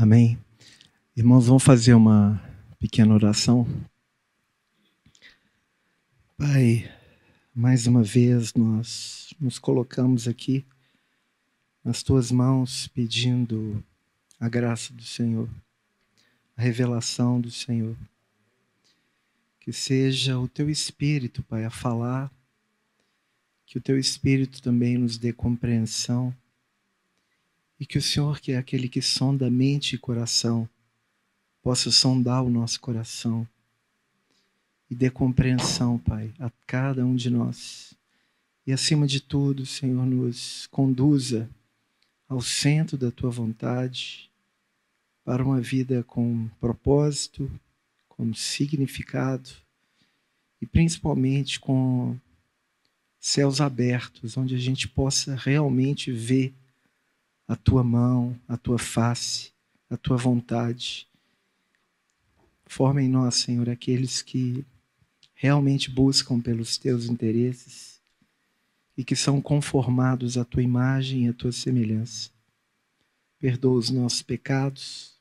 Amém. Irmãos, vamos fazer uma pequena oração. Pai, mais uma vez nós nos colocamos aqui nas Tuas mãos pedindo a graça do Senhor, a revelação do Senhor. Que seja o Teu Espírito, Pai, a falar, que o Teu Espírito também nos dê compreensão e que o Senhor, que é aquele que sonda mente e coração, possa sondar o nosso coração e dê compreensão, Pai, a cada um de nós. E acima de tudo, Senhor, nos conduza ao centro da Tua vontade, para uma vida com propósito, com significado e principalmente com céus abertos, onde a gente possa realmente ver a Tua mão, a Tua face, a Tua vontade. Forma em nós, Senhor, aqueles que realmente buscam pelos Teus interesses e que são conformados à Tua imagem e à Tua semelhança. Perdoa os nossos pecados,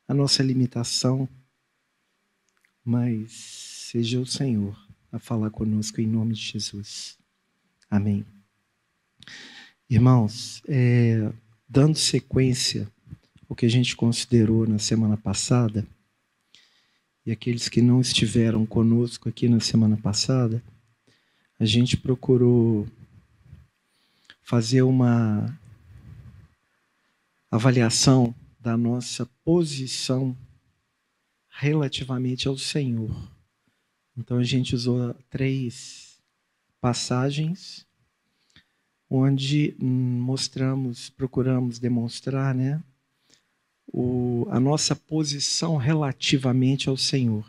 a nossa limitação, mas seja o Senhor a falar conosco em nome de Jesus. Amém. Irmãos, dando sequência ao que a gente considerou na semana passada, e aqueles que não estiveram conosco aqui na semana passada, a gente procurou fazer uma avaliação da nossa posição relativamente ao Senhor. Então a gente usou 3 passagens onde procuramos demonstrar, a nossa posição relativamente ao Senhor.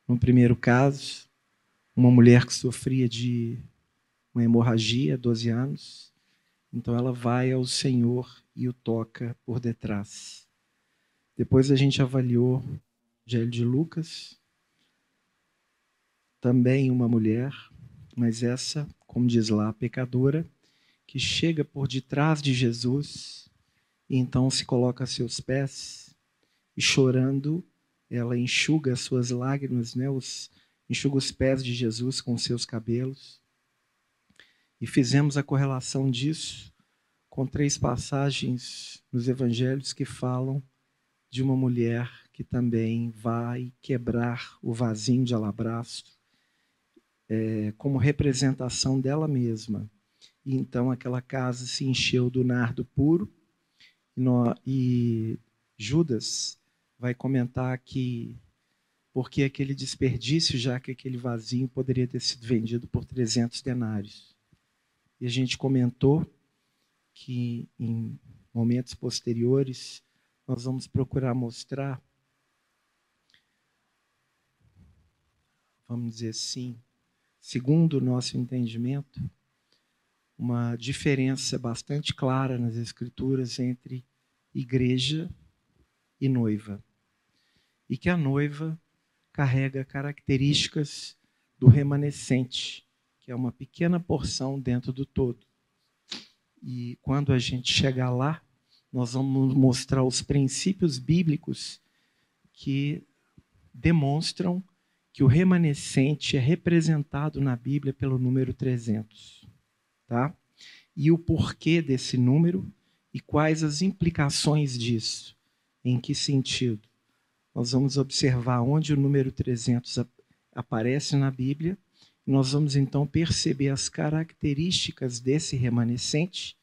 No primeiro caso, uma mulher que sofria de uma hemorragia, 12 anos, então ela vai ao Senhor e o toca por detrás. Depois a gente avaliou o Evangelho de Lucas, também uma mulher, mas essa, como diz lá, pecadora, que chega por detrás de Jesus e então se coloca a seus pés e chorando, ela enxuga as suas lágrimas, enxuga os pés de Jesus com seus cabelos. E fizemos a correlação disso com 3 passagens nos evangelhos que falam de uma mulher que também vai quebrar o vasinho de alabastro como representação dela mesma. E então aquela casa se encheu do nardo puro e Judas vai comentar que porque aquele desperdício, já que aquele vasinho poderia ter sido vendido por 300 denários. E a gente comentou que em momentos posteriores nós vamos procurar mostrar, vamos dizer assim, segundo o nosso entendimento, uma diferença bastante clara nas Escrituras entre igreja e noiva. E que a noiva carrega características do remanescente, que é uma pequena porção dentro do todo. E quando a gente chegar lá, nós vamos mostrar os princípios bíblicos que demonstram que o remanescente é representado na Bíblia pelo número 300. Tá? E o porquê desse número e quais as implicações disso. Em que sentido? Nós vamos observar onde o número 300 aparece na Bíblia. Nós vamos então perceber as características desse remanescente.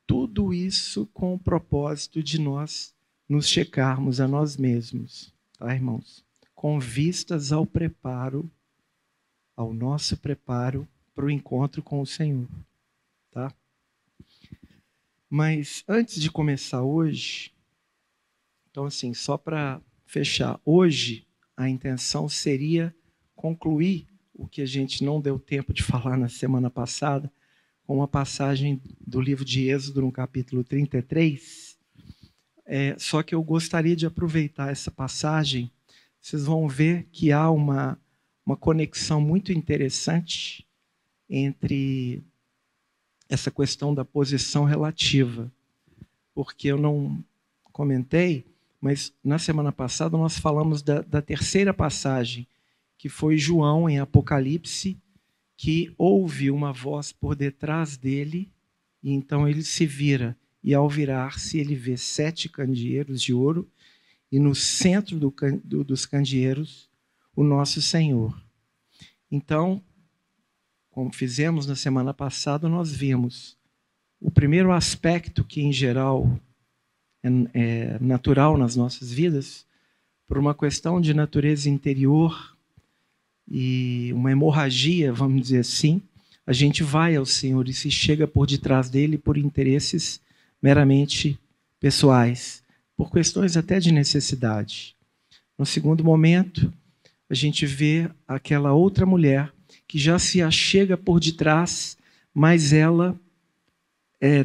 Tudo isso com o propósito de nós nos checarmos a nós mesmos, tá, irmãos? Com vistas ao preparo, ao nosso preparo para o encontro com o Senhor, tá? Mas antes de começar hoje, então assim, só para fechar, hoje a intenção seria concluir o que a gente não deu tempo de falar na semana passada, com uma passagem do livro de Êxodo, no capítulo 33. Só que eu gostaria de aproveitar essa passagem. Vocês vão ver que há uma conexão muito interessante entre essa questão da posição relativa. Porque eu não comentei, mas na semana passada nós falamos da terceira passagem, que foi João, em Apocalipse, que ouve uma voz por detrás dele, e então ele se vira, e ao virar-se ele vê 7 candeeiros de ouro, e no centro dos candeeiros, o nosso Senhor. Então, como fizemos na semana passada, nós vimos o primeiro aspecto que, em geral, é natural nas nossas vidas, por uma questão de natureza interior e uma hemorragia, vamos dizer assim, a gente vai ao Senhor e se chega por detrás dele por interesses meramente pessoais, por questões até de necessidade. No segundo momento, a gente vê aquela outra mulher que já se achega por detrás, mas ela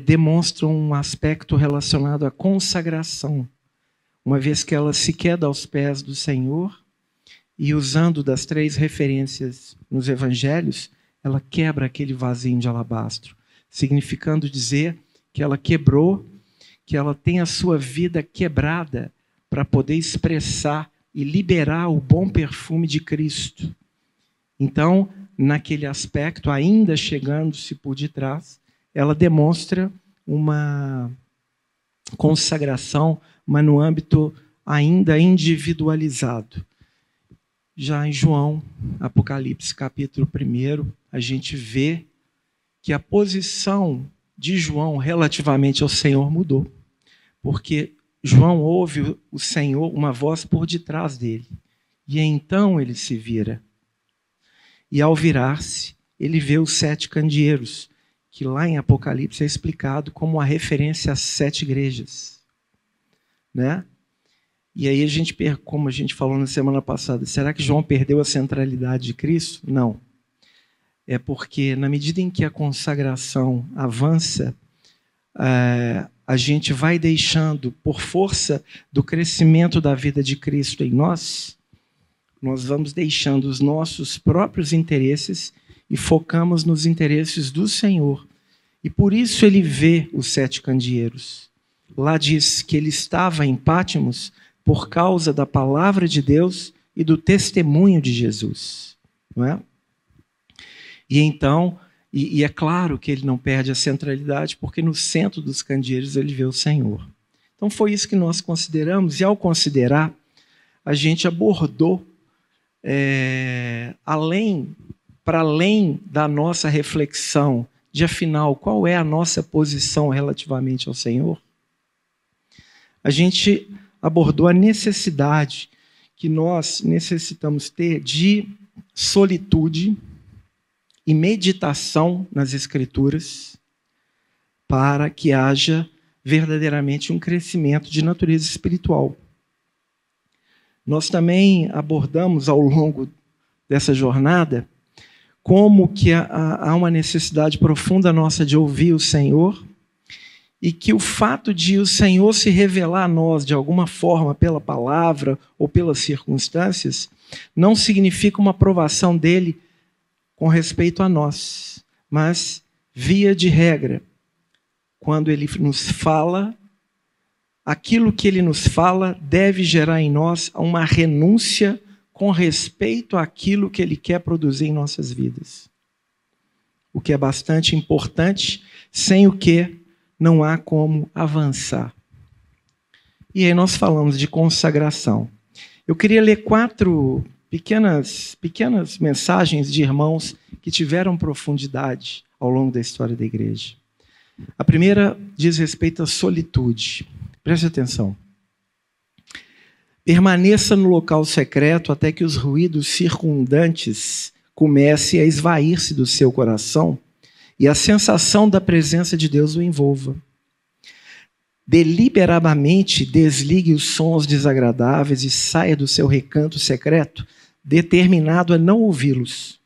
demonstra um aspecto relacionado à consagração, uma vez que ela se queda aos pés do Senhor e, usando das 3 referências nos evangelhos, ela quebra aquele vasinho de alabastro, significando dizer que ela quebrou, que ela tem a sua vida quebrada para poder expressar e liberar o bom perfume de Cristo. Então, naquele aspecto, ainda chegando-se por detrás, ela demonstra uma consagração, mas no âmbito ainda individualizado. Já em João, Apocalipse, capítulo 1, a gente vê que a posição de João relativamente ao Senhor mudou, porque João ouve o Senhor, uma voz por detrás dele, e então ele se vira. E ao virar-se, ele vê os 7 candeeiros, que lá em Apocalipse é explicado como a referência às 7 igrejas, né? E aí como a gente falou na semana passada, será que João perdeu a centralidade de Cristo? Não. É porque na medida em que a consagração avança, a gente vai deixando, por força do crescimento da vida de Cristo em nós vamos deixando os nossos próprios interesses e focamos nos interesses do Senhor. E por isso ele vê os 7 candeeiros. Lá diz que ele estava em Pátimos por causa da palavra de Deus e do testemunho de Jesus. Não é? E então, e é claro que ele não perde a centralidade, porque no centro dos candeeiros ele vê o Senhor. Então foi isso que nós consideramos, e ao considerar, a gente abordou para além da nossa reflexão de, afinal, qual é a nossa posição relativamente ao Senhor, a gente abordou a necessidade que nós necessitamos ter de solitude e meditação nas Escrituras para que haja verdadeiramente um crescimento de natureza espiritual. Nós também abordamos ao longo dessa jornada como que há uma necessidade profunda nossa de ouvir o Senhor e que o fato de o Senhor se revelar a nós de alguma forma pela palavra ou pelas circunstâncias não significa uma aprovação dele com respeito a nós, mas, via de regra, quando ele nos fala, aquilo que ele nos fala deve gerar em nós uma renúncia com respeito àquilo que ele quer produzir em nossas vidas. O que é bastante importante, sem o que não há como avançar. E aí nós falamos de consagração. Eu queria ler 4 pequenas mensagens de irmãos que tiveram profundidade ao longo da história da igreja. A primeira diz respeito à solitude. Preste atenção. Permaneça no local secreto até que os ruídos circundantes comecem a esvair-se do seu coração e a sensação da presença de Deus o envolva. Deliberadamente desligue os sons desagradáveis e saia do seu recanto secreto, determinado a não ouvi-los.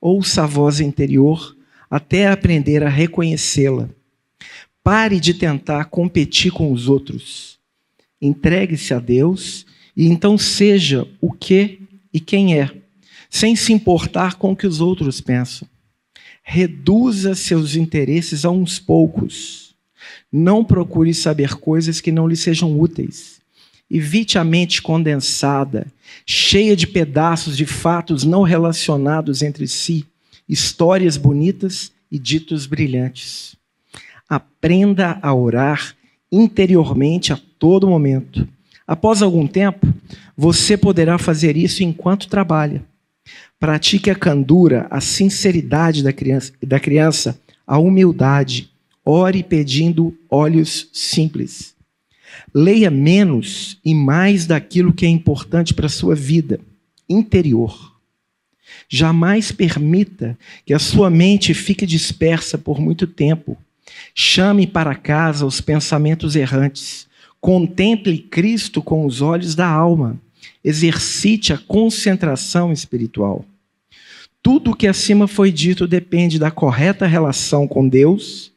Ouça a voz interior até aprender a reconhecê-la. Pare de tentar competir com os outros. Entregue-se a Deus e então seja o que e quem é, sem se importar com o que os outros pensam. Reduza seus interesses a uns poucos. Não procure saber coisas que não lhe sejam úteis. Evite a mente condensada, cheia de pedaços de fatos não relacionados entre si, histórias bonitas e ditos brilhantes. Aprenda a orar interiormente a todo momento. Após algum tempo, você poderá fazer isso enquanto trabalha. Pratique a candura, a sinceridade da criança, a humildade. Ore pedindo olhos simples. Leia menos e mais daquilo que é importante para a sua vida interior. Jamais permita que a sua mente fique dispersa por muito tempo. Chame para casa os pensamentos errantes. Contemple Cristo com os olhos da alma. Exercite a concentração espiritual. Tudo o que acima foi dito depende da correta relação com Deus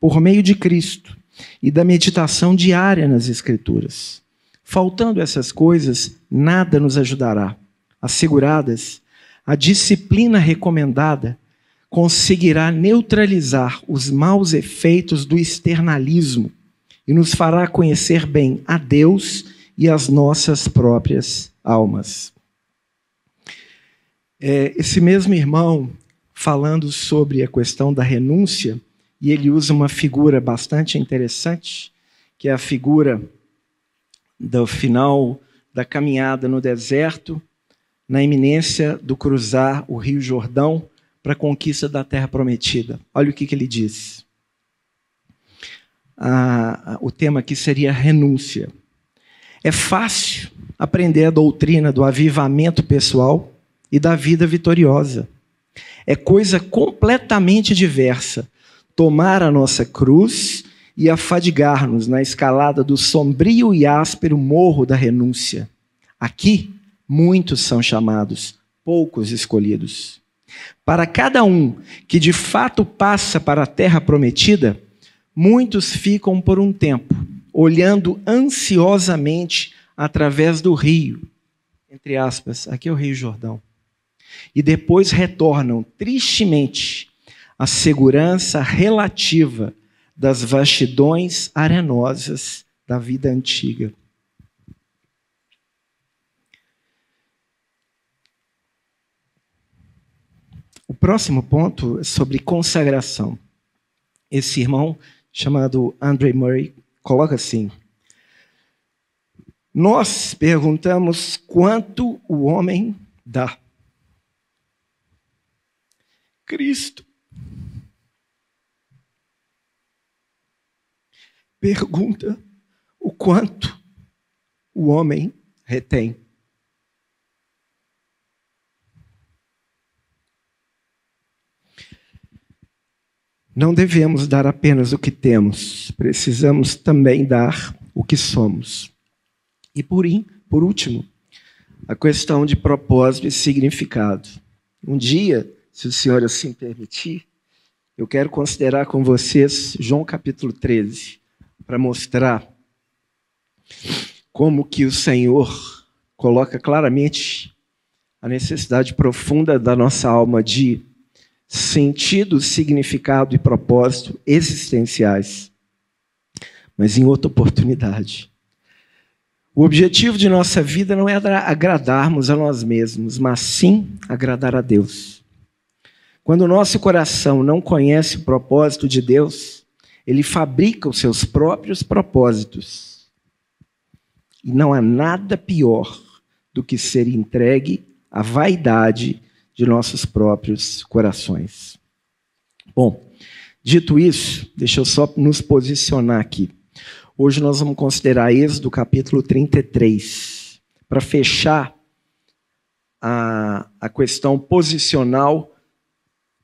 por meio de Cristo e da meditação diária nas Escrituras. Faltando essas coisas, nada nos ajudará. Asseguradas, a disciplina recomendada conseguirá neutralizar os maus efeitos do externalismo e nos fará conhecer bem a Deus e as nossas próprias almas. Esse mesmo irmão, falando sobre a questão da renúncia, e ele usa uma figura bastante interessante, que é a figura do final da caminhada no deserto, na iminência do cruzar o Rio Jordão para a conquista da Terra Prometida. Olha o que ele diz. O tema aqui seria renúncia. É fácil aprender a doutrina do avivamento pessoal e da vida vitoriosa. É coisa completamente diversa tomar a nossa cruz e afadigar-nos na escalada do sombrio e áspero morro da renúncia. Aqui, muitos são chamados, poucos escolhidos. Para cada um que de fato passa para a terra prometida, muitos ficam por um tempo, olhando ansiosamente através do rio, entre aspas, aqui é o Rio Jordão, e depois retornam tristemente à segurança relativa das vastidões arenosas da vida antiga. O próximo ponto é sobre consagração. Esse irmão, chamado Andrew Murray, coloca assim: nós perguntamos quanto o homem dá. Cristo pergunta o quanto o homem retém. Não devemos dar apenas o que temos, precisamos também dar o que somos. E por último, a questão de propósito e significado. Um dia, se o Senhor assim permitir, eu quero considerar com vocês João capítulo 13, para mostrar como que o Senhor coloca claramente a necessidade profunda da nossa alma de sentido, significado e propósito existenciais. Mas em outra oportunidade. O objetivo de nossa vida não é agradarmos a nós mesmos, mas sim agradar a Deus. Quando o nosso coração não conhece o propósito de Deus, ele fabrica os seus próprios propósitos. E não há nada pior do que ser entregue à vaidade de nossos próprios corações. Bom, dito isso, deixa eu só nos posicionar aqui. Hoje nós vamos considerar Êxodo capítulo 33, para fechar a questão posicional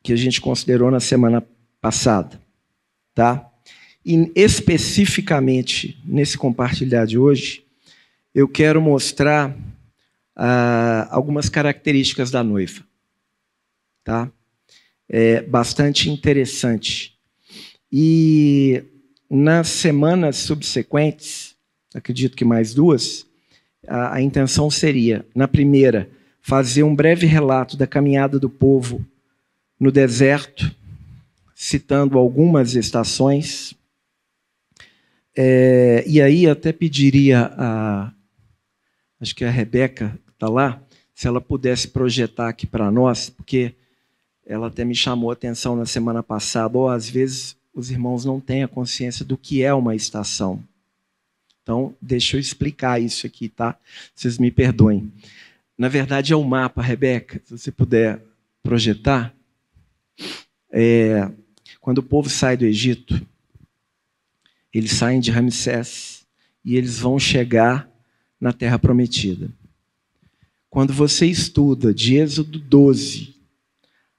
que a gente considerou na semana passada, tá? E especificamente nesse compartilhar de hoje, eu quero mostrar algumas características da noiva. Tá? É bastante interessante. E nas semanas subsequentes, acredito que mais duas, a intenção seria, na primeira, fazer um breve relato da caminhada do povo no deserto, citando algumas estações, E aí eu até pediria acho que a Rebeca está lá, se ela pudesse projetar aqui para nós, porque ela até me chamou a atenção na semana passada, às vezes os irmãos não têm a consciência do que é uma estação. Então, deixa eu explicar isso aqui, tá? Vocês me perdoem. Na verdade, é o mapa, Rebeca, se você puder projetar. Quando o povo sai do Egito, eles saem de Ramsés e eles vão chegar na Terra Prometida. Quando você estuda de Êxodo 12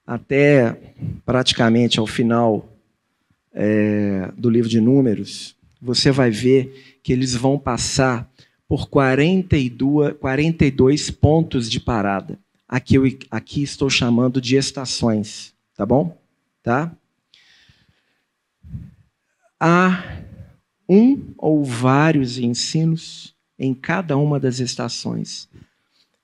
até praticamente ao final do livro de Números, você vai ver que eles vão passar por 42 pontos de parada. Aqui estou chamando de estações, tá bom? Tá? Há um ou vários ensinos em cada uma das estações.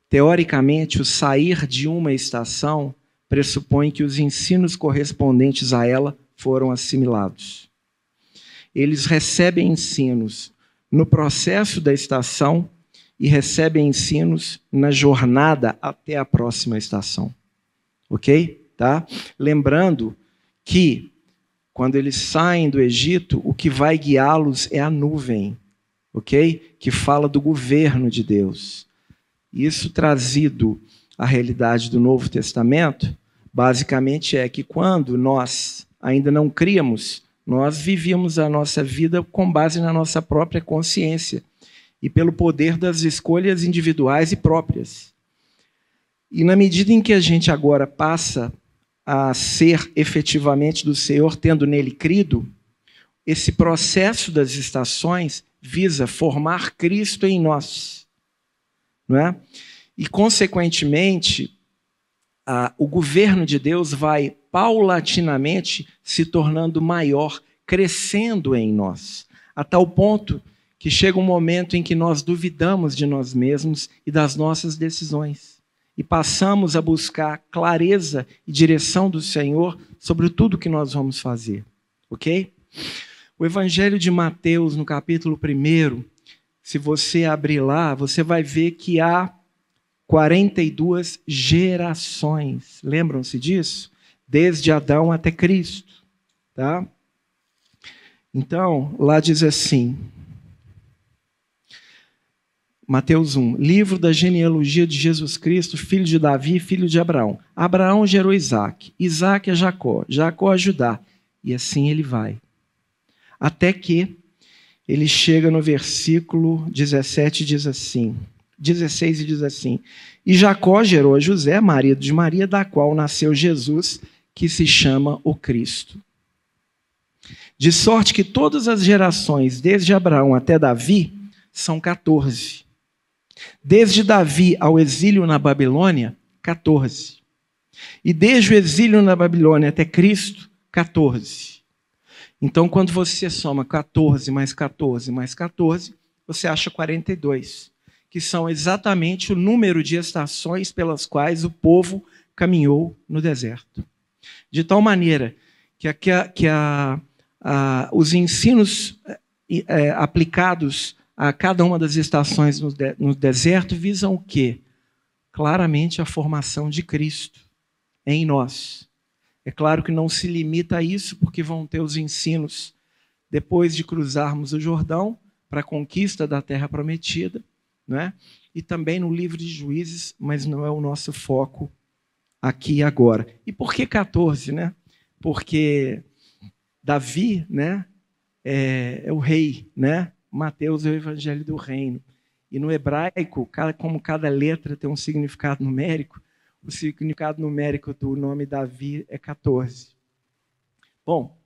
Teoricamente, o sair de uma estação pressupõe que os ensinos correspondentes a ela foram assimilados. Eles recebem ensinos no processo da estação e recebem ensinos na jornada até a próxima estação. Ok? Tá? Lembrando que, quando eles saem do Egito, o que vai guiá-los é a nuvem, ok? Que fala do governo de Deus. Isso trazido à realidade do Novo Testamento, basicamente é que quando nós ainda não críamos, nós vivíamos a nossa vida com base na nossa própria consciência e pelo poder das escolhas individuais e próprias. E na medida em que a gente agora passa a ser efetivamente do Senhor, tendo nele crido, esse processo das estações visa formar Cristo em nós, não é? E, consequentemente, o governo de Deus vai paulatinamente se tornando maior, crescendo em nós, a tal ponto que chega um momento em que nós duvidamos de nós mesmos e das nossas decisões. E passamos a buscar clareza e direção do Senhor sobre tudo que nós vamos fazer. Ok? O Evangelho de Mateus, no capítulo 1, se você abrir lá, você vai ver que há 42 gerações. Lembram-se disso? Desde Adão até Cristo. Tá? Então, lá diz assim... Mateus 1, livro da genealogia de Jesus Cristo, filho de Davi, filho de Abraão. Abraão gerou Isaque, Isaque a Jacó, Jacó a Judá. E assim ele vai. Até que ele chega no versículo 17 e diz assim, 16 e diz assim, e Jacó gerou a José, marido de Maria, da qual nasceu Jesus, que se chama o Cristo. De sorte que todas as gerações, desde Abraão até Davi, são 14. Desde Davi ao exílio na Babilônia, 14. E desde o exílio na Babilônia até Cristo, 14. Então, quando você soma 14 mais 14 mais 14, você acha 42, que são exatamente o número de estações pelas quais o povo caminhou no deserto. De tal maneira que os ensinos aplicados a cada uma das estações no deserto visam o quê? Claramente a formação de Cristo em nós. É claro que não se limita a isso, porque vão ter os ensinos depois de cruzarmos o Jordão para a conquista da Terra Prometida, não é? E também no livro de Juízes, mas não é o nosso foco aqui e agora. E por que 14, né? Porque Davi, né, é o rei, né? Mateus é o evangelho do reino. E no hebraico, como cada letra tem um significado numérico, o significado numérico do nome Davi é 14. Bom,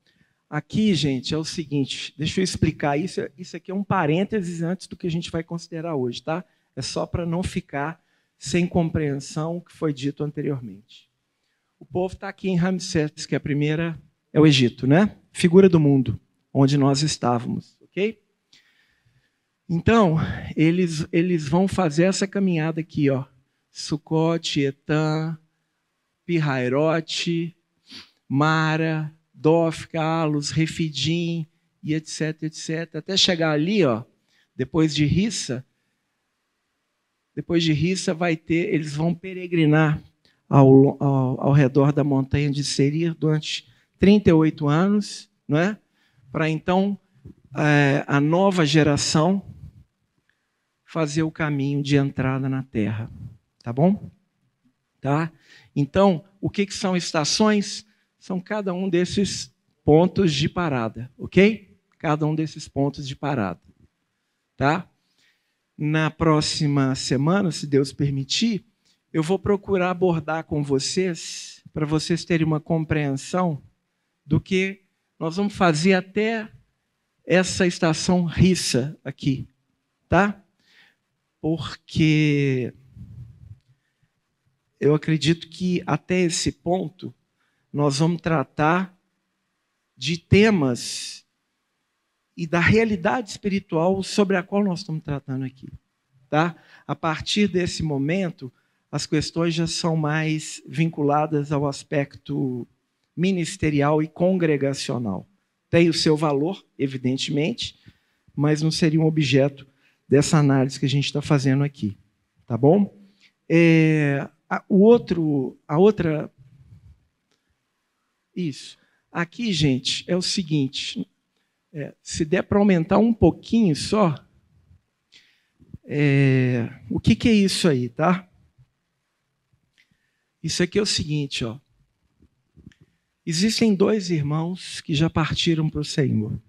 aqui, gente, é o seguinte, deixa eu explicar isso. Isso aqui é um parênteses antes do que a gente vai considerar hoje, tá? É só para não ficar sem compreensão o que foi dito anteriormente. O povo está aqui em Ramsés, que a primeira é o Egito, né? Figura do mundo, onde nós estávamos, ok? Então, eles vão fazer essa caminhada aqui, ó. Sucote, Etã, Pirrairote, Mara, Dofca, Alos, Refidim, e etc, etc, até chegar ali, ó, depois de Rissa vai ter, eles vão peregrinar ao redor da montanha de Seir durante 38 anos, não é? Para então a nova geração fazer o caminho de entrada na Terra. Tá bom? Tá? Então, o que são estações? São cada um desses pontos de parada, ok? Cada um desses pontos de parada. Tá? Na próxima semana, se Deus permitir, eu vou procurar abordar com vocês, para vocês terem uma compreensão do que nós vamos fazer até essa estação Rissa aqui, tá? Porque eu acredito que até esse ponto nós vamos tratar de temas e da realidade espiritual sobre a qual nós estamos tratando aqui, tá? A partir desse momento, as questões já são mais vinculadas ao aspecto ministerial e congregacional. Tem o seu valor, evidentemente, mas não seria um objeto dessa análise que a gente está fazendo aqui. Tá bom? Isso. Aqui, gente, é o seguinte, se der para aumentar um pouquinho só, o que é isso aí, tá? Isso aqui é o seguinte, ó. Existem dois irmãos que já partiram para o Senhor.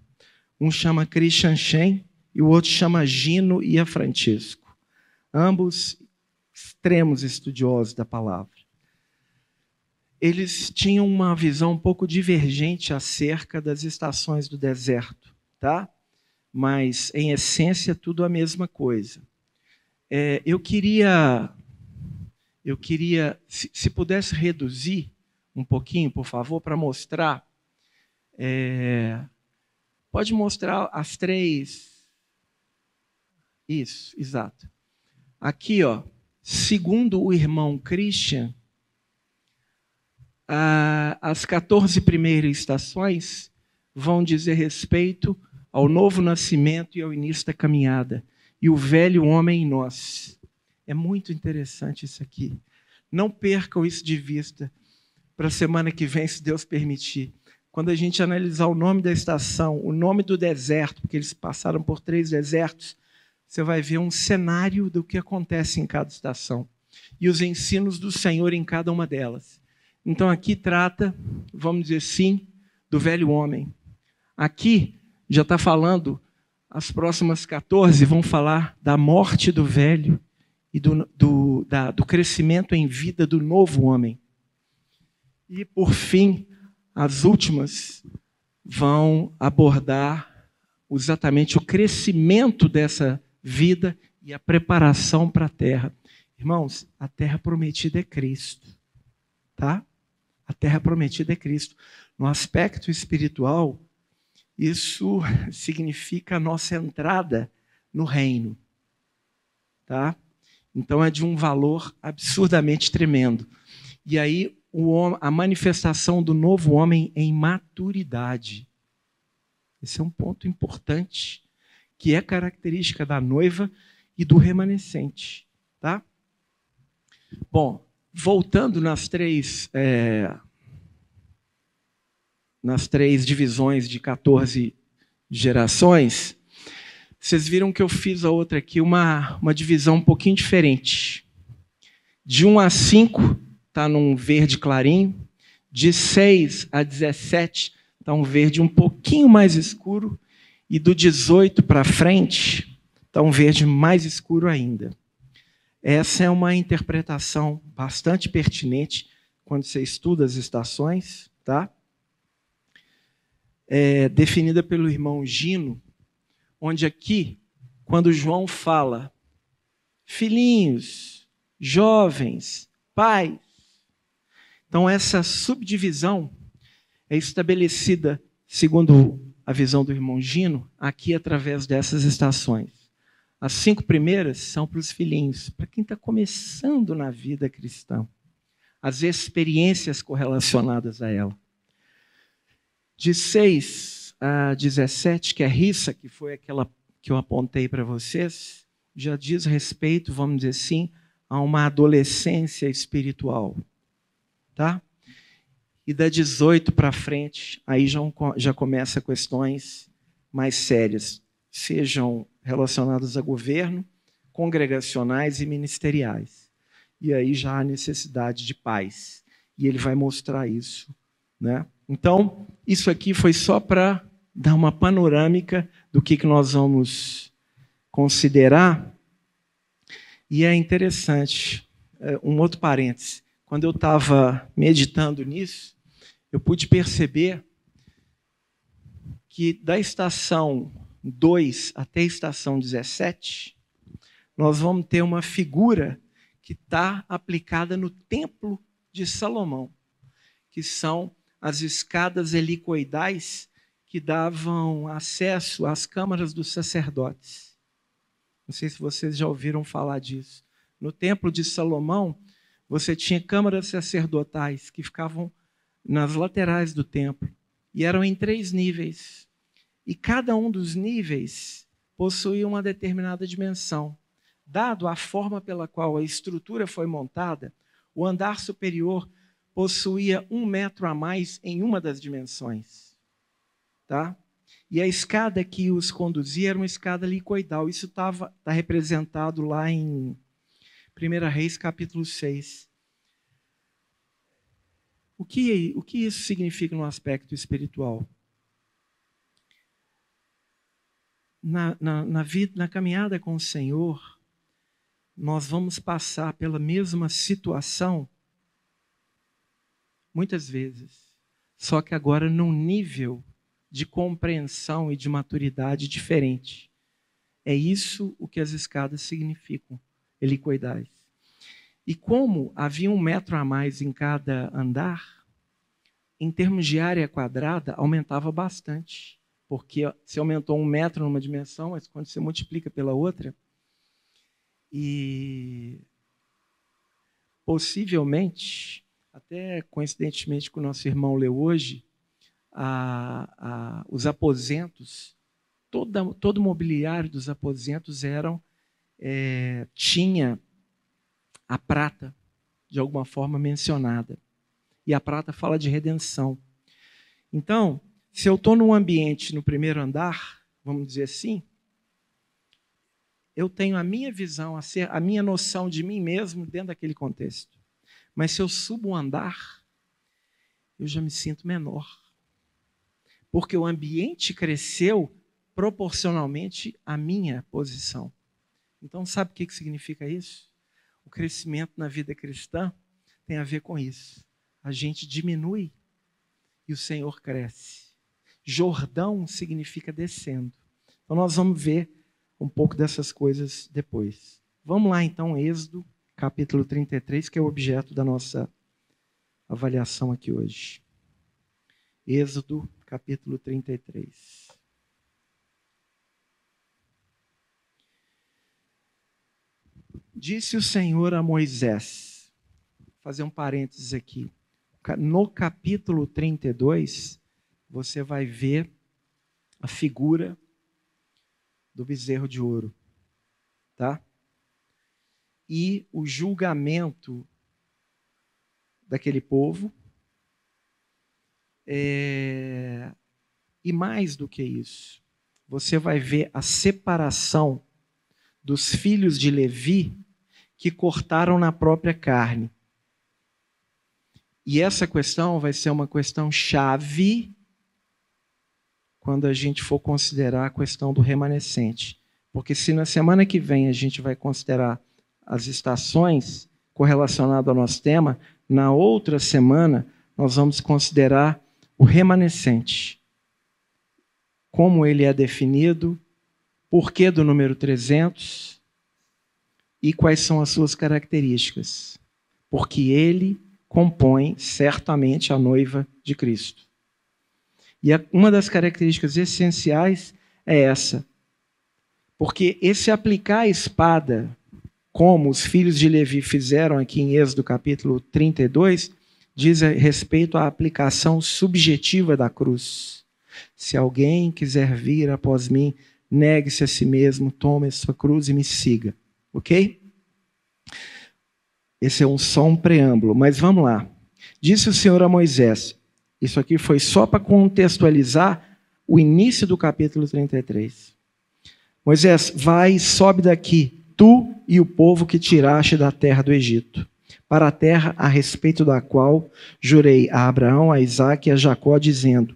Um chama Christian Shen e o outro chama Gino e a Francisco. Ambos extremos estudiosos da palavra. Eles tinham uma visão um pouco divergente acerca das estações do deserto, tá? Mas, em essência, tudo a mesma coisa. Eu queria, se pudesse reduzir um pouquinho, por favor, para mostrar. Pode mostrar as três. Isso, exato. Aqui, ó, segundo o irmão Christian, as 14 primeiras estações vão dizer respeito ao novo nascimento e ao início da caminhada, e o velho homem em nós. É muito interessante isso aqui. Não percam isso de vista para a semana que vem, se Deus permitir. Quando a gente analisar o nome da estação, o nome do deserto, porque eles passaram por 3 desertos, você vai ver um cenário do que acontece em cada estação e os ensinos do Senhor em cada uma delas. Então, aqui trata, vamos dizer assim, do velho homem. Aqui já está falando, as próximas 14 vão falar da morte do velho e do crescimento em vida do novo homem. E, por fim, as últimas vão abordar exatamente o crescimento dessa vida e a preparação para a terra. Irmãos, a terra prometida é Cristo, tá? A terra prometida é Cristo. No aspecto espiritual, isso significa a nossa entrada no reino, tá? Então é de um valor absurdamente tremendo. E aí a manifestação do novo homem em maturidade. Esse é um ponto importante, que é característica da noiva e do remanescente, tá? Bom, voltando nas três divisões de 14 gerações, vocês viram que eu fiz a outra aqui, uma divisão um pouquinho diferente. De 1 a 5 está num verde clarinho, de 6 a 17 está um verde um pouquinho mais escuro, e do 18 para frente está um verde mais escuro ainda. Essa é uma interpretação bastante pertinente quando você estuda as estações, tá? Definida pelo irmão Gino, onde aqui, quando João fala, filhinhos, jovens, pais, então essa subdivisão é estabelecida, segundo a visão do irmão Gino, aqui através dessas estações. As 5 primeiras são para os filhinhos, para quem está começando na vida cristã, as experiências correlacionadas a ela. De 6 17, que é Rissa, que foi aquela que eu apontei para vocês, já diz respeito, vamos dizer assim, a uma adolescência espiritual. Tá? E da 18 para frente, aí já começa questões mais sérias, sejam relacionadas a governo, congregacionais e ministeriais. E aí já há necessidade de paz. E ele vai mostrar isso, né? Então, isso aqui foi só para dar uma panorâmica do que nós vamos considerar. E é interessante, um outro parêntese, quando eu estava meditando nisso, eu pude perceber que da estação 2 até a estação 17, nós vamos ter uma figura que está aplicada no Templo de Salomão, que são as escadas helicoidais que davam acesso às câmaras dos sacerdotes. Não sei se vocês já ouviram falar disso. No Templo de Salomão, você tinha câmaras sacerdotais que ficavam nas laterais do templo e eram em 3 níveis. E cada um dos níveis possuía uma determinada dimensão. Dado a forma pela qual a estrutura foi montada, o andar superior possuía 1 metro a mais em uma das dimensões. Tá? E a escada que os conduzia era uma escada helicoidal. Isso está representado lá em 1 Reis, capítulo 6. O que isso significa no aspecto espiritual? Na caminhada com o Senhor, nós vamos passar pela mesma situação muitas vezes, só que agora num nível de compreensão e de maturidade diferente. É isso o que as escadas significam, helicoidais. E como havia 1 metro a mais em cada andar, em termos de área quadrada, aumentava bastante. Porque se aumentou 1 metro numa dimensão, mas quando você multiplica pela outra, e possivelmente, até coincidentemente com o nosso irmão leu hoje, os aposentos, todo o mobiliário dos aposentos tinha a prata, de alguma forma, mencionada. E a prata fala de redenção. Então, se eu estou num ambiente no primeiro andar, vamos dizer assim, eu tenho a minha visão, a minha noção de mim mesmo dentro daquele contexto. Mas se eu subo um andar, eu já me sinto menor. Porque o ambiente cresceu proporcionalmente à minha posição. Então, sabe o que significa isso? O crescimento na vida cristã tem a ver com isso. A gente diminui e o Senhor cresce. Jordão significa descendo. Então, nós vamos ver um pouco dessas coisas depois. Vamos lá, então, Êxodo, capítulo 33, que é o objeto da nossa avaliação aqui hoje. Êxodo, capítulo 33. Disse o Senhor a Moisés, vou fazer um parênteses aqui, no capítulo 32, você vai ver a figura do bezerro de ouro, tá? E o julgamento daquele povo, e mais do que isso, você vai ver a separação dos filhos de Levi que cortaram na própria carne. E essa questão vai ser uma questão chave quando a gente for considerar a questão do remanescente. Porque se na semana que vem a gente vai considerar as estações correlacionadas ao nosso tema, na outra semana nós vamos considerar o remanescente. Como ele é definido, por que do número 300 e quais são as suas características. Porque ele compõe certamente a noiva de Cristo. E uma das características essenciais é essa. Porque esse aplicar a espada, como os filhos de Levi fizeram aqui em Êxodo capítulo 32, diz a respeito à aplicação subjetiva da cruz. Se alguém quiser vir após mim, negue-se a si mesmo, tome a sua cruz e me siga. Ok? Esse é só um preâmbulo, mas vamos lá. Disse o Senhor a Moisés, isso aqui foi só para contextualizar o início do capítulo 33. Moisés, vai e sobe daqui, tu e o povo que tiraste da terra do Egito, para a terra a respeito da qual jurei a Abraão, a Isaque e a Jacó, dizendo,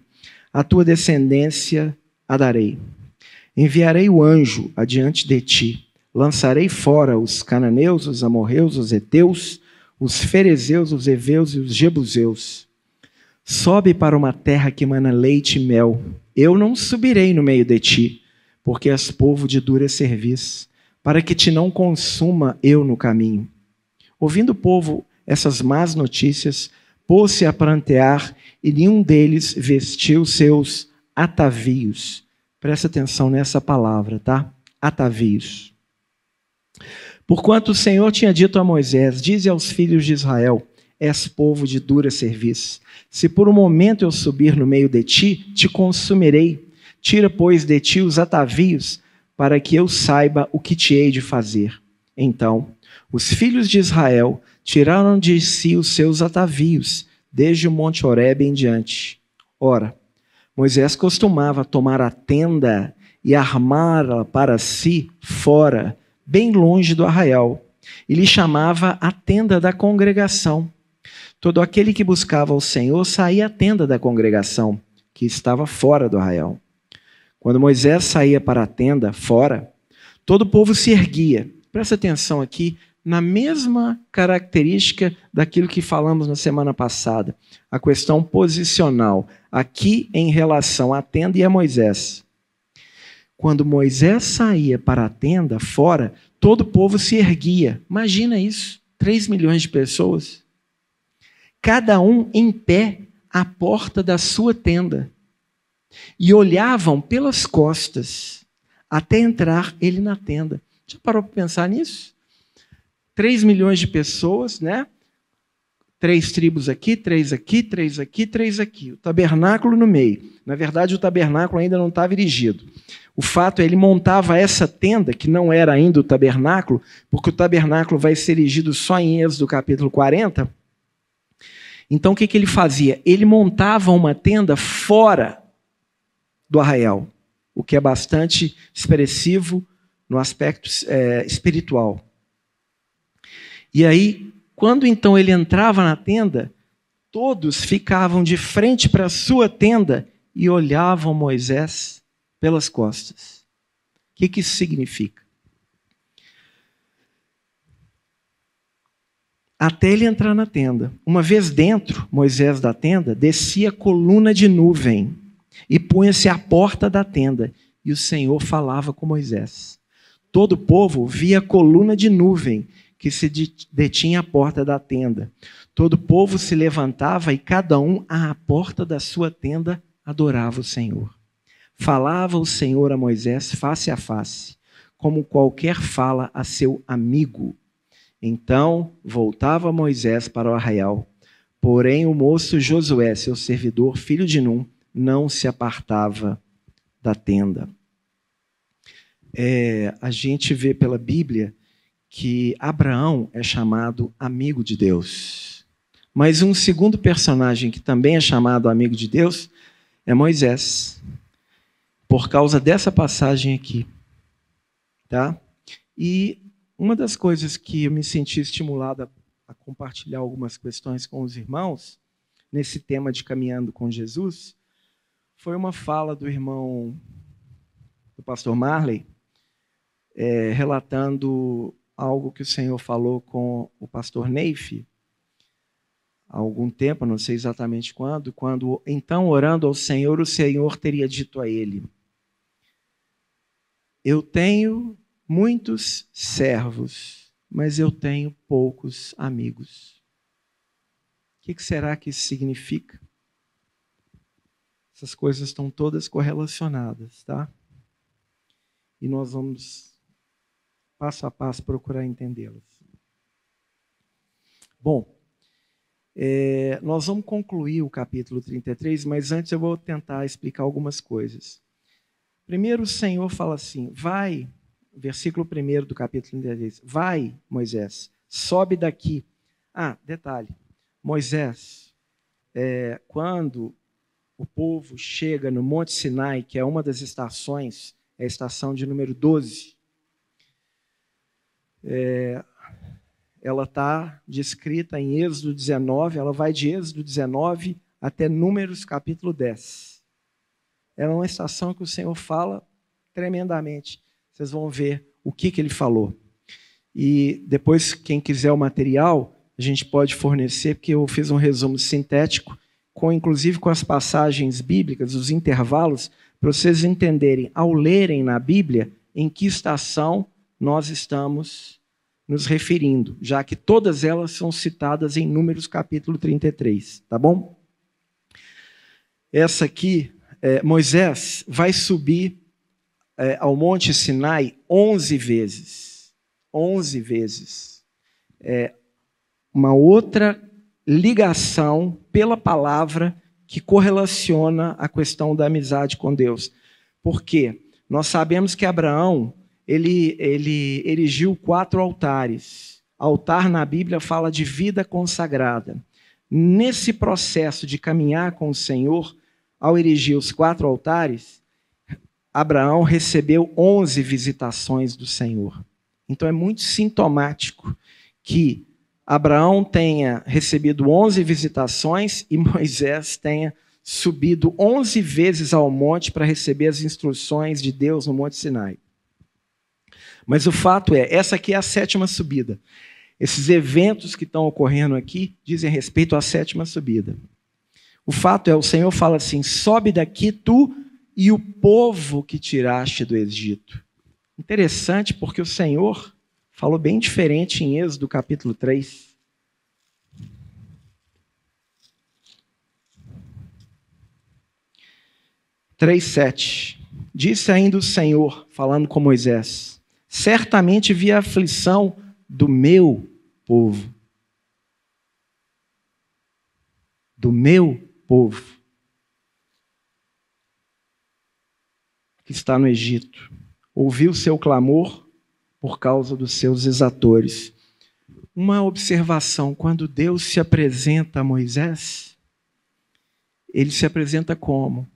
a tua descendência a darei. Enviarei o anjo adiante de ti, lançarei fora os cananeus, os amorreus, os heteus, os ferezeus, os heveus e os jebuseus. Sobe para uma terra que mana leite e mel. Eu não subirei no meio de ti, porque és povo de dura cerviz, para que te não consuma eu no caminho. Ouvindo o povo essas más notícias, pôs-se a prantear, e nenhum deles vestiu seus atavios. Presta atenção nessa palavra, tá? Atavios. Porquanto o Senhor tinha dito a Moisés, dize aos filhos de Israel, és povo de dura cerviz. Se por um momento eu subir no meio de ti, te consumirei. Tira, pois, de ti os atavios, para que eu saiba o que te hei de fazer. Então, os filhos de Israel tiraram de si os seus atavios, desde o monte Horebe em diante. Ora, Moisés costumava tomar a tenda e armá-la para si fora, bem longe do arraial, e lhe chamava a tenda da congregação. Todo aquele que buscava o Senhor saía à tenda da congregação, que estava fora do arraial. Quando Moisés saía para a tenda, fora, todo o povo se erguia. Presta atenção aqui na mesma característica daquilo que falamos na semana passada, a questão posicional, aqui em relação à tenda e a Moisés. Quando Moisés saía para a tenda, fora, todo o povo se erguia. Imagina isso, 3 milhões de pessoas. Cada um em pé à porta da sua tenda. E olhavam pelas costas até entrar ele na tenda. Já parou para pensar nisso? 3 milhões de pessoas, né? 3 tribos aqui, 3 aqui, 3 aqui, 3 aqui. O tabernáculo no meio. Na verdade, o tabernáculo ainda não estava erigido. O fato é ele montava essa tenda, que não era ainda o tabernáculo, porque o tabernáculo vai ser erigido só em Êxodo capítulo 40. Então, o que ele fazia? Ele montava uma tenda fora do arraial, o que é bastante expressivo no aspecto espiritual. E aí, quando então ele entrava na tenda, todos ficavam de frente para a sua tenda e olhavam Moisés pelas costas. O que isso significa? Até ele entrar na tenda. Uma vez dentro, Moisés da tenda, descia coluna de nuvem e punha-se à porta da tenda, e o Senhor falava com Moisés. Todo o povo via a coluna de nuvem que se detinha à porta da tenda. Todo o povo se levantava e cada um à porta da sua tenda adorava o Senhor. Falava o Senhor a Moisés face a face, como qualquer fala a seu amigo. Então voltava Moisés para o arraial. Porém o moço Josué, seu servidor, filho de Num, não se apartava da tenda. A gente vê pela Bíblia que Abraão é chamado amigo de Deus. Mas um segundo personagem que também é chamado amigo de Deus é Moisés. Por causa dessa passagem aqui. Tá? E uma das coisas que eu me senti estimulado a compartilhar algumas questões com os irmãos, nesse tema de caminhando com Jesus, foi uma fala do irmão, do pastor Marley, relatando algo que o Senhor falou com o pastor Neif, há algum tempo, não sei exatamente quando então, orando ao Senhor, o Senhor teria dito a ele, eu tenho muitos servos, mas eu tenho poucos amigos. O que será que isso significa? Essas coisas estão todas correlacionadas, tá? E nós vamos, passo a passo, procurar entendê-las. Bom, Nós vamos concluir o capítulo 33, mas antes eu vou tentar explicar algumas coisas. Primeiro o Senhor fala assim, vai, versículo 1 do capítulo 33, vai, Moisés, sobe daqui. Detalhe, Moisés, quando o povo chega no Monte Sinai, que é uma das estações, é a estação de número 12, ela está descrita em Êxodo 19, ela vai de Êxodo 19 até Números capítulo 10. Ela é uma estação que o Senhor fala tremendamente. Vocês vão ver o que ele falou. E depois, quem quiser o material, a gente pode fornecer, porque eu fiz um resumo sintético, inclusive com as passagens bíblicas, os intervalos, para vocês entenderem, ao lerem na Bíblia, em que estação nós estamos nos referindo, já que todas elas são citadas em Números capítulo 33, tá bom? Essa aqui, Moisés vai subir ao Monte Sinai 11 vezes. 11 vezes. Uma outra ligação pela palavra que correlaciona a questão da amizade com Deus. Por quê? Nós sabemos que Abraão, ele erigiu 4 altares. Altar na Bíblia fala de vida consagrada. Nesse processo de caminhar com o Senhor, ao erigir os 4 altares, Abraão recebeu 11 visitações do Senhor. Então é muito sintomático que Abraão tenha recebido 11 visitações e Moisés tenha subido 11 vezes ao monte para receber as instruções de Deus no Monte Sinai. Mas o fato essa aqui é a 7ª subida. Esses eventos que estão ocorrendo aqui dizem respeito à 7ª subida. O fato o Senhor fala assim, sobe daqui tu e o povo que tiraste do Egito. Interessante, porque o Senhor falou bem diferente em Êxodo capítulo 3. Três, 7. Disse ainda o Senhor, falando com Moisés, certamente vi a aflição do meu povo. Do meu povo. Que está no Egito. Ouvi o seu clamor por causa dos seus exatores. Uma observação, quando Deus se apresenta a Moisés, ele se apresenta como?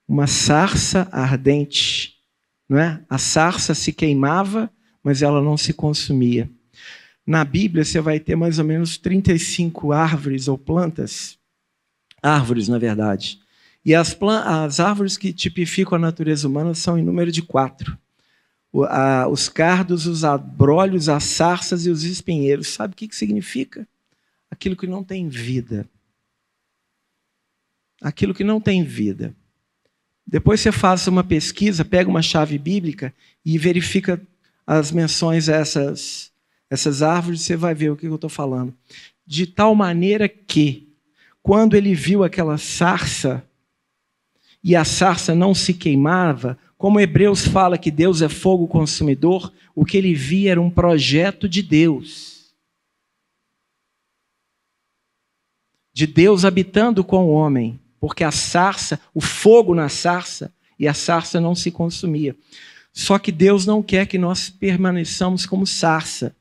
Uma sarça ardente, não é? A sarça se queimava, mas ela não se consumia. Na Bíblia você vai ter mais ou menos 35 árvores ou plantas, árvores na verdade, e as árvores que tipificam a natureza humana são em número de 4. Os cardos, os abrolhos, as sarças e os espinheiros. Sabe o que significa? Aquilo que não tem vida. Aquilo que não tem vida. Depois você faça uma pesquisa, pega uma chave bíblica e verifica as menções a essas árvores, você vai ver o que eu estou falando. De tal maneira que, quando ele viu aquela sarça, e a sarça não se queimava, como Hebreus fala que Deus é fogo consumidor, o que ele via era um projeto de Deus. De Deus habitando com o homem. Porque a sarça, o fogo na sarça, e a sarça não se consumia. Só que Deus não quer que nós permaneçamos como sarça.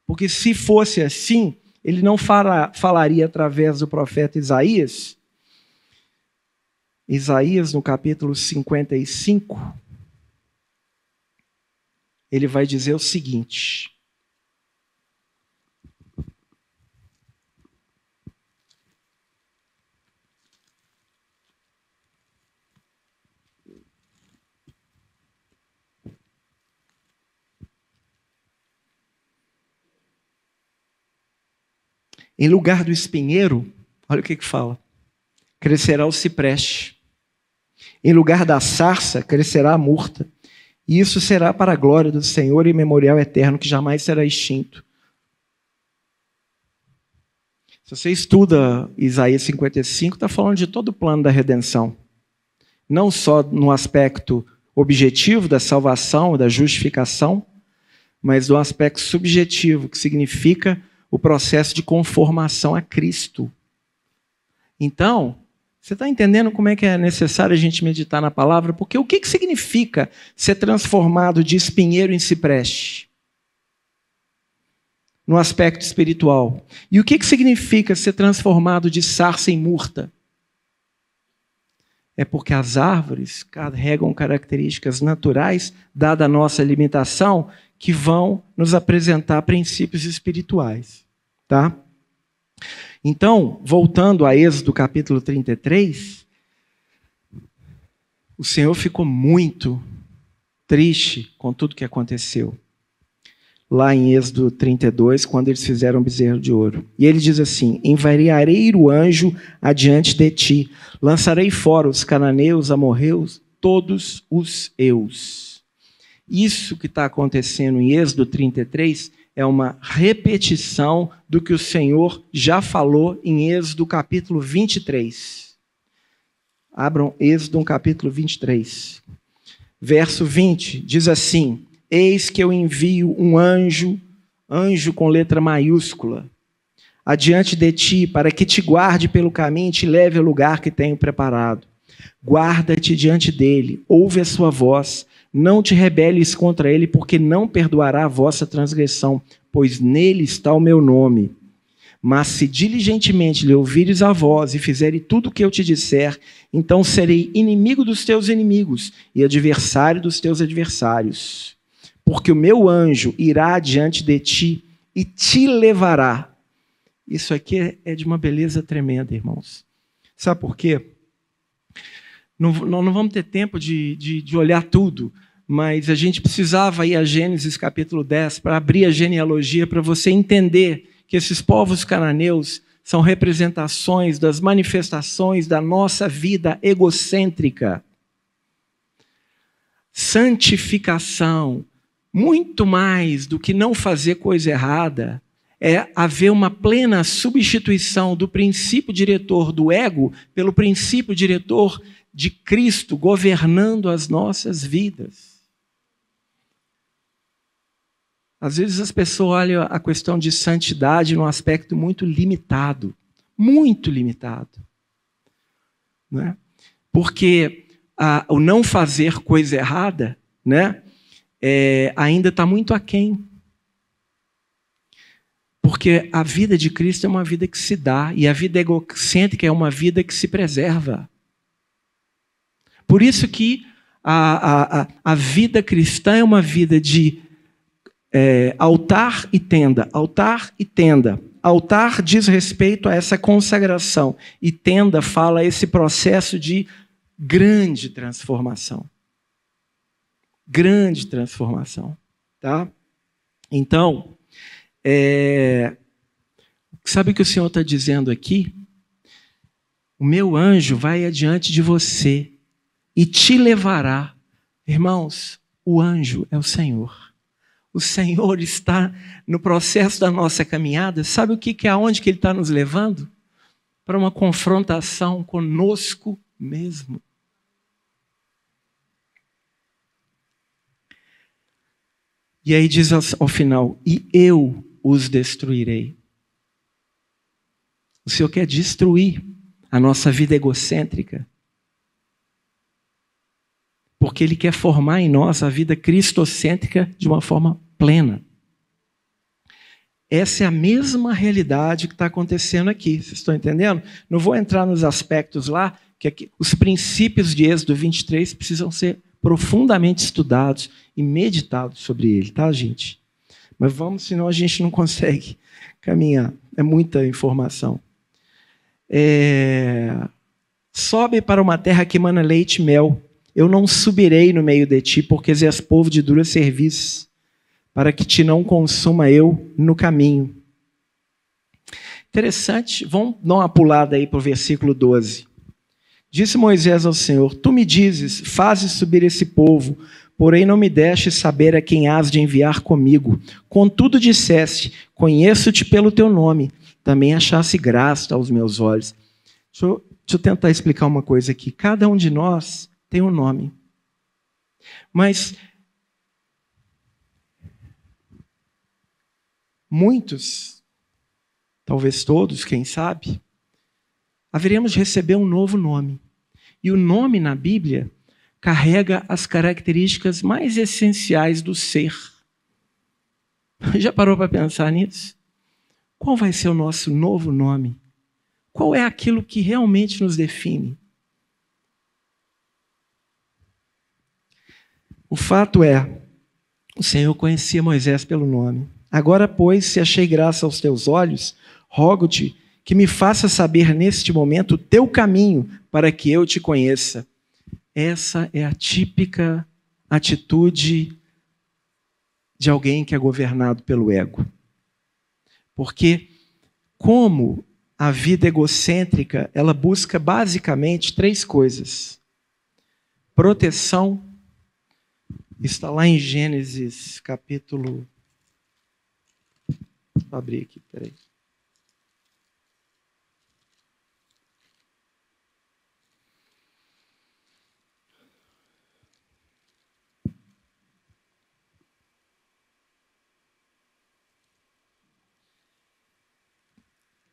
Porque se fosse assim, ele não falaria através do profeta Isaías. Isaías, no capítulo 55, ele vai dizer o seguinte. Em lugar do espinheiro, olha o que fala, crescerá o cipreste. Em lugar da sarça, crescerá a murta. E isso será para a glória do Senhor e memorial eterno, que jamais será extinto. Se você estuda Isaías 55, está falando de todo o plano da redenção. Não só no aspecto objetivo da salvação, da justificação, mas do aspecto subjetivo, que significa o processo de conformação a Cristo. Então, você está entendendo como é que é necessário a gente meditar na palavra? Porque o que significa ser transformado de espinheiro em cipreste? No aspecto espiritual. E o que significa ser transformado de sarça em murta? É porque as árvores carregam características naturais, dada a nossa limitação, que vão nos apresentar princípios espirituais. Tá? Então, voltando a Êxodo capítulo 33, o Senhor ficou muito triste com tudo que aconteceu. Lá em Êxodo 32, quando eles fizeram o bezerro de ouro. E ele diz assim: enviarei o anjo adiante de ti, lançarei fora os cananeus, amorreus, todos os eus. Isso que está acontecendo em Êxodo 33 é uma repetição do que o Senhor já falou em Êxodo capítulo 23. Abram Êxodo capítulo 23. Verso 20, diz assim: eis que eu envio um anjo com letra maiúscula, adiante de ti, para que te guarde pelo caminho e te leve ao lugar que tenho preparado. Guarda-te diante dele, ouve a sua voz, não te rebeles contra ele, porque não perdoará a vossa transgressão, pois nele está o meu nome. Mas se diligentemente lhe ouvires a voz e fizeres tudo o que eu te disser, então serei inimigo dos teus inimigos e adversário dos teus adversários. Porque o meu anjo irá diante de ti e te levará. Isso aqui é de uma beleza tremenda, irmãos. Sabe por quê? Nós não vamos ter tempo de olhar tudo, mas a gente precisava ir a Gênesis capítulo 10 para abrir a genealogia, para você entender que esses povos cananeus são representações das manifestações da nossa vida egocêntrica. Santificação, muito mais do que não fazer coisa errada, é haver uma plena substituição do princípio diretor do ego pelo princípio diretor de Cristo governando as nossas vidas. Às vezes as pessoas olham a questão de santidade num aspecto muito limitado. Muito limitado. Né? Porque o não fazer coisa errada, né, ainda está muito aquém. Porque a vida de Cristo é uma vida que se dá, e a vida egocêntrica é uma vida que se preserva. Por isso que a vida cristã é uma vida de altar e tenda, altar e tenda. Altar diz respeito a essa consagração, e tenda fala esse processo de grande transformação. Grande transformação. Tá? Então, sabe o que o Senhor está dizendo aqui? O meu anjo vai adiante de você e te levará. Irmãos, o anjo é o Senhor. O Senhor está no processo da nossa caminhada. Sabe o que é aonde que Ele está nos levando? Para uma confrontação conosco mesmo. E aí diz ao final: e eu os destruirei. O Senhor quer destruir a nossa vida egocêntrica. Porque Ele quer formar em nós a vida cristocêntrica de uma forma plena. Essa é a mesma realidade que está acontecendo aqui. Vocês estão entendendo? Não vou entrar nos aspectos lá, que aqui, os princípios de Êxodo 23 precisam ser profundamente estudados e meditados sobre ele, tá, gente? Mas vamos, senão a gente não consegue caminhar. É muita informação. Sobe para uma terra que emana leite e mel. Eu não subirei no meio de ti, porque és povo de dura serviço, para que te não consuma eu no caminho. Interessante. Vamos dar uma pulada aí para o versículo 12. Disse Moisés ao Senhor: tu me dizes, fazes subir esse povo, porém não me deixes saber a quem hás de enviar comigo. Contudo disseste, conheço-te pelo teu nome, também achaste graça aos meus olhos. Deixa eu tentar explicar uma coisa aqui. Cada um de nós tem um nome. Mas muitos, talvez todos, quem sabe, haveremos de receber um novo nome. E o nome na Bíblia carrega as características mais essenciais do ser. Já parou para pensar nisso? Qual vai ser o nosso novo nome? Qual é aquilo que realmente nos define? O fato é, o Senhor conhecia Moisés pelo nome. Agora, pois, se achei graça aos teus olhos, rogo-te que me faça saber neste momento o teu caminho para que eu te conheça. Essa é a típica atitude de alguém que é governado pelo ego. Porque, como a vida egocêntrica, ela busca basicamente 3 coisas. Proteção, está lá em Gênesis, capítulo... Vou abrir aqui, peraí.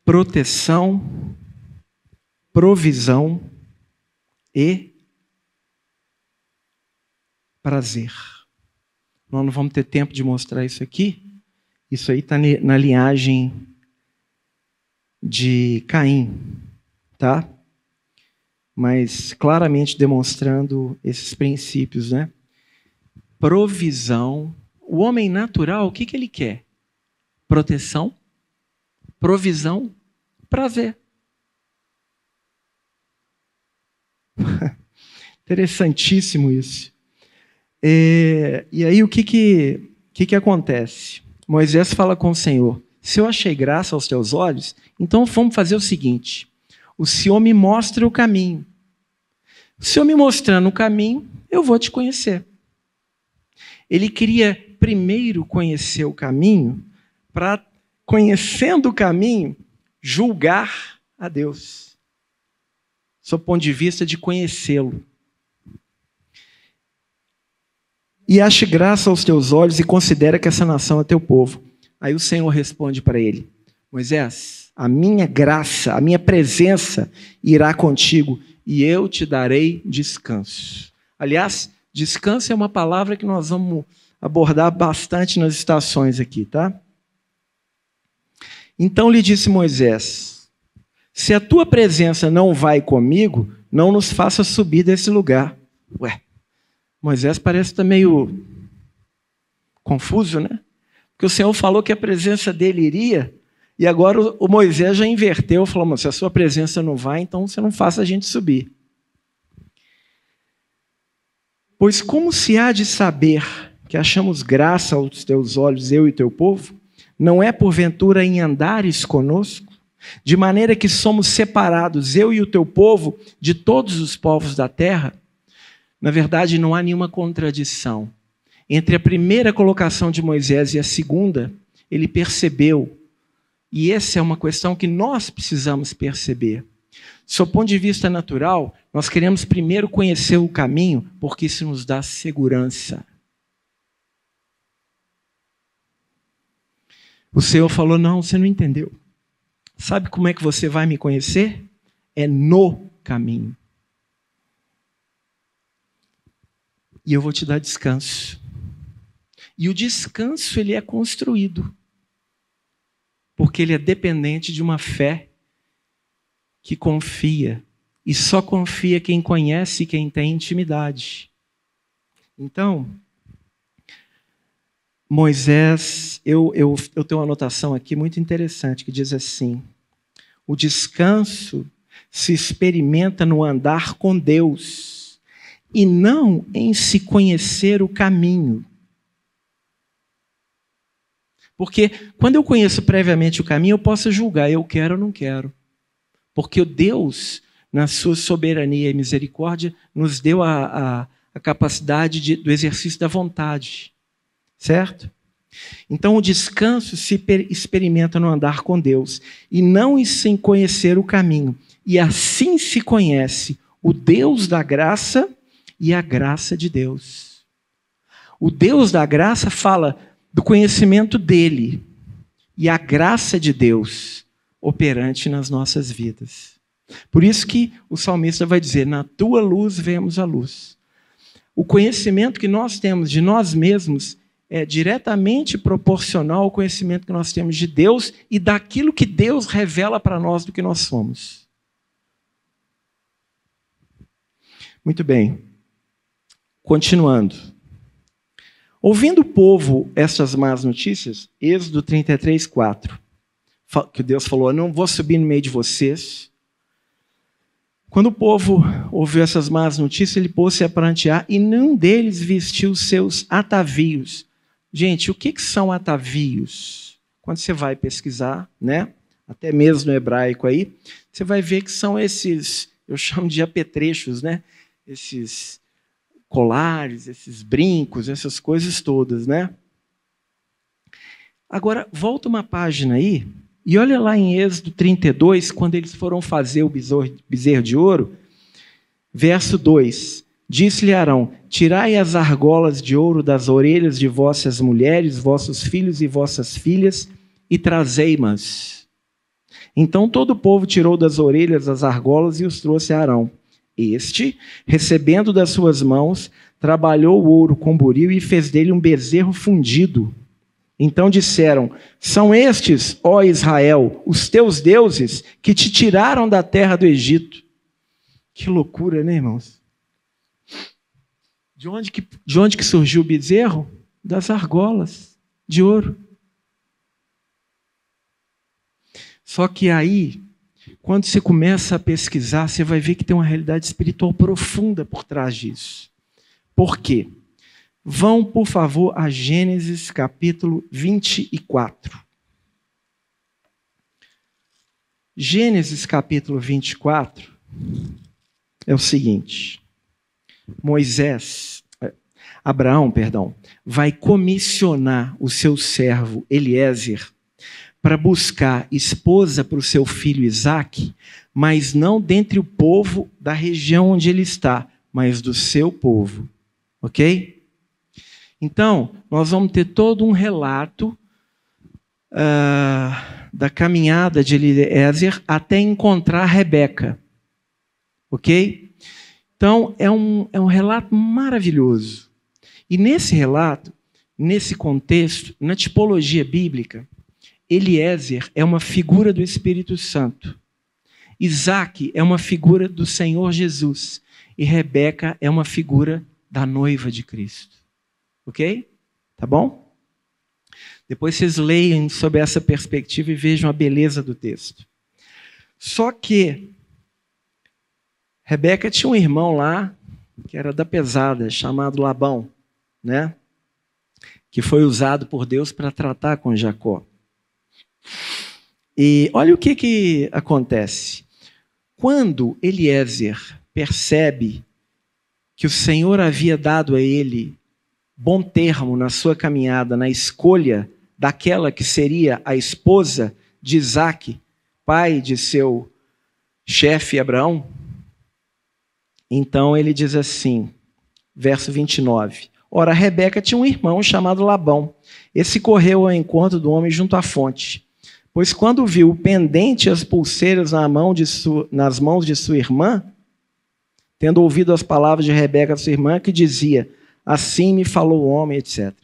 Proteção, provisão e prazer. Nós não vamos ter tempo de mostrar isso aqui. Isso aí está na linhagem de Caim, tá? Mas claramente demonstrando esses princípios, né? Provisão. O homem natural, o que ele quer? Proteção, provisão, prazer. Interessantíssimo isso. E aí o que acontece? Moisés fala com o Senhor: se eu achei graça aos teus olhos, então vamos fazer o seguinte: o Senhor me mostra o caminho. O Senhor me mostrando o caminho, eu vou te conhecer. Ele queria primeiro conhecer o caminho, para, conhecendo o caminho, julgar a Deus, sob o ponto de vista de conhecê-lo. E ache graça aos teus olhos e considera que essa nação é teu povo. Aí o Senhor responde para ele: Moisés, a minha graça, a minha presença irá contigo e eu te darei descanso. Aliás, descanso é uma palavra que nós vamos abordar bastante nas estações aqui, tá? Então lhe disse Moisés: se a tua presença não vai comigo, não nos faça subir desse lugar. Ué, Moisés parece estar meio confuso, né? Porque o Senhor falou que a presença dele iria, e agora o Moisés já inverteu, falou: se a sua presença não vai, então você não faça a gente subir. Pois como se há de saber que achamos graça aos teus olhos, eu e teu povo? Não é porventura em andares conosco? De maneira que somos separados, eu e o teu povo, de todos os povos da terra? Na verdade, não há nenhuma contradição. Entre a primeira colocação de Moisés e a segunda, ele percebeu, e essa é uma questão que nós precisamos perceber. Sob o ponto de vista natural, nós queremos primeiro conhecer o caminho, porque isso nos dá segurança. O Senhor falou: não, você não entendeu. Sabe como é que você vai me conhecer? É no caminho. E eu vou te dar descanso. E o descanso, ele é construído. Porque ele é dependente de uma fé que confia. E só confia quem conhece e quem tem intimidade. Então, Moisés, eu tenho uma anotação aqui muito interessante que diz assim: o descanso se experimenta no andar com Deus e não em se conhecer o caminho. Porque quando eu conheço previamente o caminho, eu posso julgar, eu quero ou não quero. Porque Deus, na sua soberania e misericórdia, nos deu a capacidade do exercício da vontade. Certo? Então o descanso se experimenta no andar com Deus e não sem conhecer o caminho. E assim se conhece o Deus da graça e a graça de Deus. O Deus da graça fala do conhecimento dele e a graça de Deus operante nas nossas vidas. Por isso que o salmista vai dizer, na tua luz vemos a luz. O conhecimento que nós temos de nós mesmos é diretamente proporcional ao conhecimento que nós temos de Deus e daquilo que Deus revela para nós do que nós somos. Muito bem. Continuando. Ouvindo o povo estas más notícias, Êxodo 33, 4, que Deus falou, não vou subir no meio de vocês. Quando o povo ouviu essas más notícias, ele pôs-se a prantear e nenhum deles vestiu seus atavios. Gente, o que são atavios? Quando você vai pesquisar, né? Até mesmo no hebraico aí, você vai ver que são esses, eu chamo de apetrechos, né? Esses colares, esses brincos, essas coisas todas, né? Agora, volta uma página aí e olha lá em Êxodo 32, quando eles foram fazer o bezerro de ouro, verso 2. Disse-lhe Arão, tirai as argolas de ouro das orelhas de vossas mulheres, vossos filhos e vossas filhas, e trazei-mas. Então todo o povo tirou das orelhas as argolas e os trouxe a Arão. Este, recebendo das suas mãos, trabalhou o ouro com buril e fez dele um bezerro fundido. Então disseram, são estes, ó Israel, os teus deuses, que te tiraram da terra do Egito. Que loucura, né, irmãos? De onde que surgiu o bezerro? Das argolas de ouro. Só que aí, quando você começa a pesquisar, você vai ver que tem uma realidade espiritual profunda por trás disso. Por quê? Vão, por favor, a Gênesis capítulo 24. Gênesis capítulo 24 é o seguinte. Abraão, vai comissionar o seu servo Eliezer para buscar esposa para o seu filho Isaque, mas não dentre o povo da região onde ele está, mas do seu povo. Ok? Então, nós vamos ter todo um relato da caminhada de Eliezer até encontrar Rebeca. Ok? Então, é um relato maravilhoso. E nesse relato, nesse contexto, na tipologia bíblica, Eliezer é uma figura do Espírito Santo. Isaque é uma figura do Senhor Jesus. E Rebeca é uma figura da noiva de Cristo. Ok? Tá bom? Depois vocês leiam sobre essa perspectiva e vejam a beleza do texto. Só que Rebeca tinha um irmão lá, que era da pesada, chamado Labão, né? Que foi usado por Deus para tratar com Jacó. E olha o que acontece. Quando Eliezer percebe que o Senhor havia dado a ele bom termo na sua caminhada, na escolha daquela que seria a esposa de Isaque, pai de seu chefe Abraão, então ele diz assim, verso 29, ora, Rebeca tinha um irmão chamado Labão. Esse correu ao encontro do homem junto à fonte, pois quando viu o pendente e as pulseiras nas mãos de sua irmã, tendo ouvido as palavras de Rebeca, sua irmã, que dizia, assim me falou o homem, etc.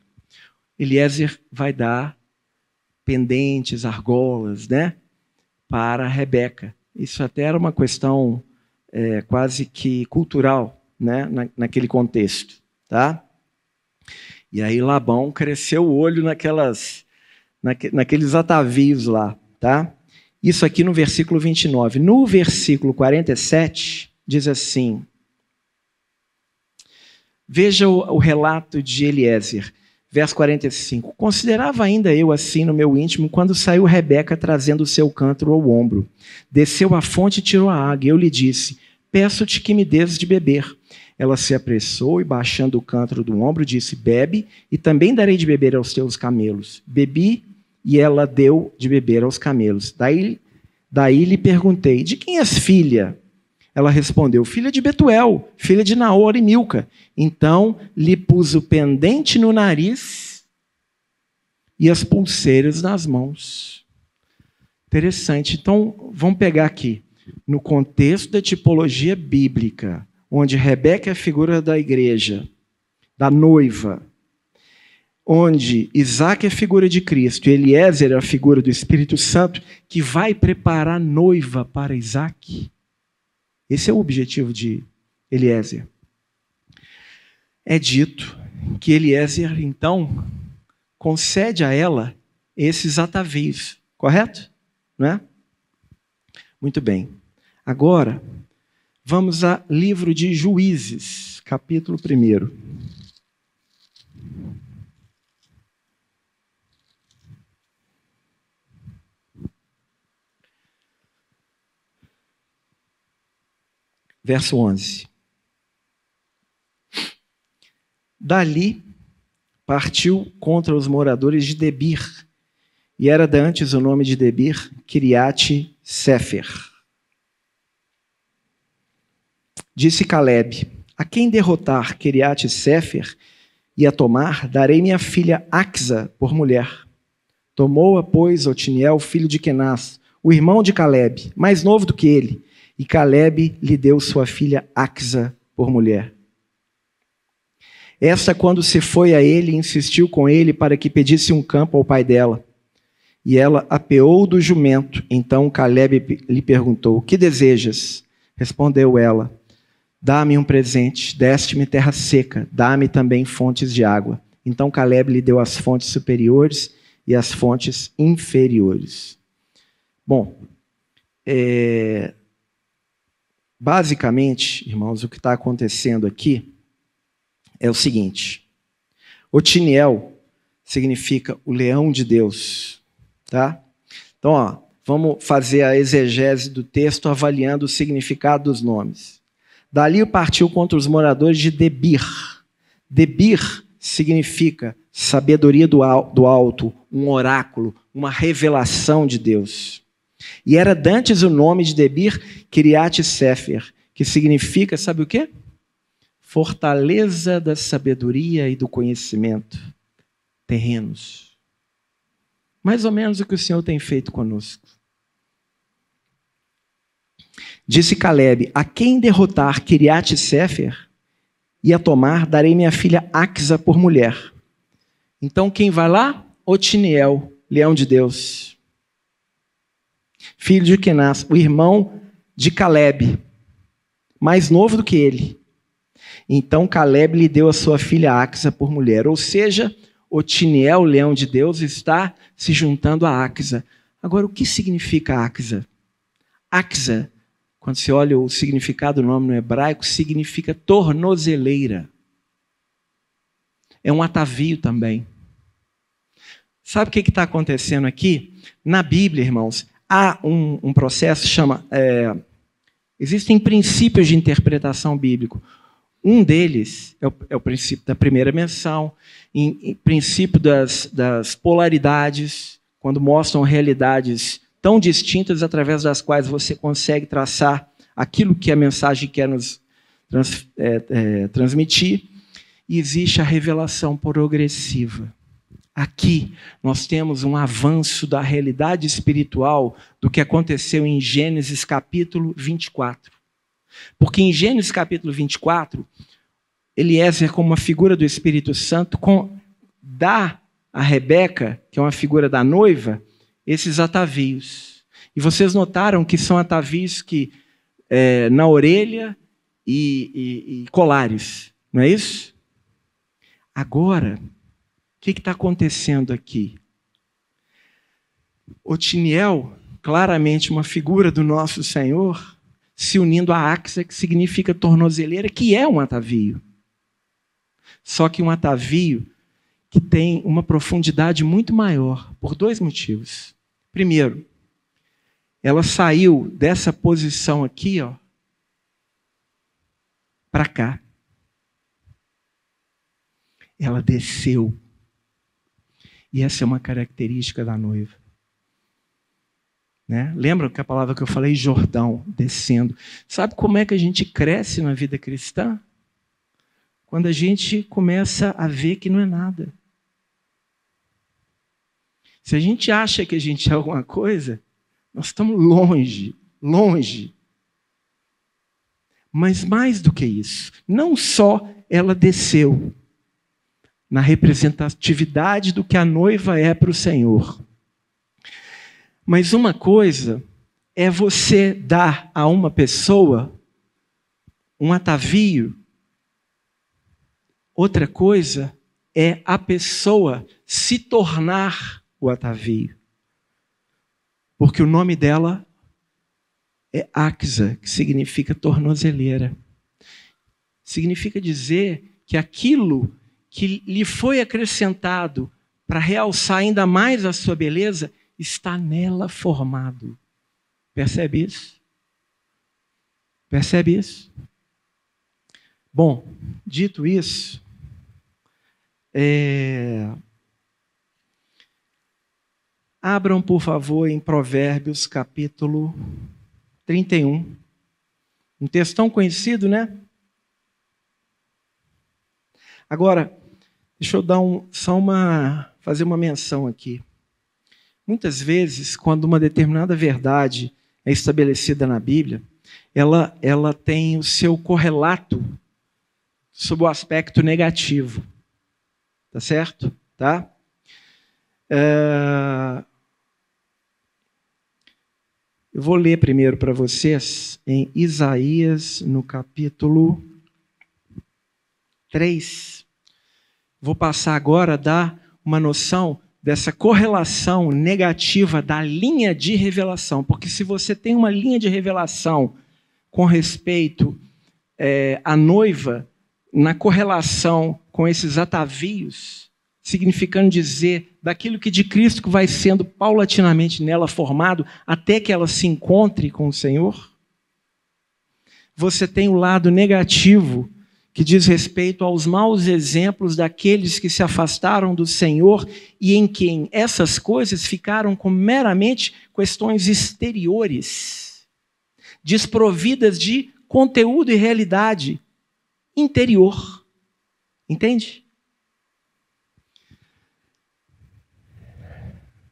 Eliezer vai dar pendentes, argolas, né, para Rebeca. Isso até era uma questão quase que cultural, né, naquele contexto. Tá? E aí Labão cresceu o olho naqueles atavios lá. Tá? Isso aqui no versículo 29. No versículo 47, diz assim, veja o relato de Eliezer, verso 45. Considerava ainda eu assim no meu íntimo, quando saiu Rebeca trazendo o seu cântaro ao ombro. Desceu à fonte e tirou a água. Eu lhe disse, peço-te que me des de beber. Ela se apressou e, baixando o cântaro do ombro, disse, bebe, e também darei de beber aos teus camelos. Bebi, e ela deu de beber aos camelos. Daí lhe perguntei, de quem és filha? Ela respondeu, filha de Betuel, filha de Naor e Milca. Então lhe pus o pendente no nariz e as pulseiras nas mãos. Interessante. Então, vamos pegar aqui. no contexto da tipologia bíblica, onde Rebeca é a figura da igreja, da noiva, onde Isaac é a figura de Cristo e Eliezer é a figura do Espírito Santo, que vai preparar a noiva para Isaac. Esse é o objetivo de Eliezer. É dito que Eliezer, então, concede a ela esses atavios, correto? Não é? Muito bem. Agora, vamos ao livro de Juízes, capítulo 1. Verso 11. Dali partiu contra os moradores de Debir, e era dantes o nome de Debir, Kiriate Sefer. Disse Calebe: a quem derrotar Kiriate Sefer e a tomar, darei minha filha Axa por mulher. Tomou-a, pois, Otiniel, filho de Kenaz, o irmão de Calebe, mais novo do que ele, e Calebe lhe deu sua filha Axa por mulher. Esta, quando se foi a ele, insistiu com ele para que pedisse um campo ao pai dela. E ela apeou do jumento. Então Calebe lhe perguntou: que desejas? Respondeu ela: dá-me um presente, deste-me terra seca, dá-me também fontes de água. Então Calebe lhe deu as fontes superiores e as fontes inferiores. Bom, basicamente, irmãos, o que está acontecendo aqui é o seguinte: Otiniel significa o leão de Deus, tá? Então, vamos fazer a exegese do texto avaliando o significado dos nomes. Dali partiu contra os moradores de Debir. Debir significa sabedoria do alto, um oráculo, uma revelação de Deus. E era dantes o nome de Debir, Kiriate Sefer, que significa, sabe o quê? Fortaleza da sabedoria e do conhecimento. Terrenos. Mais ou menos o que o Senhor tem feito conosco. Disse Calebe: a quem derrotar Kiriate Sefer e a tomar, darei minha filha Axa por mulher. Então quem vai lá? Otiniel, leão de Deus, filho de Kenaz, o irmão de Calebe, mais novo do que ele. Então Calebe lhe deu a sua filha Axa por mulher. Ou seja, Otiniel, leão de Deus, está se juntando a Axa. Agora, o que significa Axa? Axa, quando se olha o significado do nome no hebraico, significa tornozeleira. É um atavio também. Sabe o que está acontecendo aqui? Na Bíblia, irmãos, há um processo que chama... existem princípios de interpretação bíblica. Um deles é o princípio da primeira menção, princípio das polaridades, quando mostram realidades tão distintas através das quais você consegue traçar aquilo que a mensagem quer nos transmitir. E existe a revelação progressiva. Aqui nós temos um avanço da realidade espiritual do que aconteceu em Gênesis capítulo 24. Porque em Gênesis capítulo 24, Eliezer, como uma figura do Espírito Santo, dá a Rebeca, que é uma figura da noiva, esses atavios. E vocês notaram que são atavios que na orelha e colares, não é isso? Agora, o que está acontecendo aqui? Otiniel, claramente uma figura do nosso Senhor, se unindo a Axa, que significa tornozeleira, que é um atavio. Só que um atavio que tem uma profundidade muito maior, por dois motivos. Primeiro, ela saiu dessa posição aqui, para cá. Ela desceu. E essa é uma característica da noiva. Né? Lembram que a palavra que eu falei? Jordão, descendo. Sabe como é que a gente cresce na vida cristã? Quando a gente começa a ver que não é nada. Se a gente acha que a gente é alguma coisa, nós estamos longe longe. Mas mais do que isso, não só ela desceu na representatividade do que a noiva é para o Senhor, mas uma coisa é você dar a uma pessoa um atavio, outra coisa é a pessoa se tornar o atavio. Porque o nome dela é Axa, que significa tornozeleira. Significa dizer que aquilo que lhe foi acrescentado para realçar ainda mais a sua beleza está nela formado. Percebe isso? Percebe isso? Bom, dito isso, abram, por favor, em Provérbios, capítulo 31. Um texto tão conhecido, né? Agora, deixa eu dar fazer uma menção aqui. Muitas vezes, quando uma determinada verdade é estabelecida na Bíblia, ela tem o seu correlato sob o aspecto negativo. Tá certo? Tá? Eu vou ler primeiro para vocês em Isaías, no capítulo 3. Vou passar agora a dar uma noção dessa correlação negativa da linha de revelação. Porque se você tem uma linha de revelação com respeito à noiva, na correlação com esses atavios, significando dizer daquilo que de Cristo vai sendo paulatinamente nela formado até que ela se encontre com o Senhor, você tem o lado negativo que diz respeito aos maus exemplos daqueles que se afastaram do Senhor e em quem essas coisas ficaram como meramente questões exteriores, desprovidas de conteúdo e realidade interior. Entende?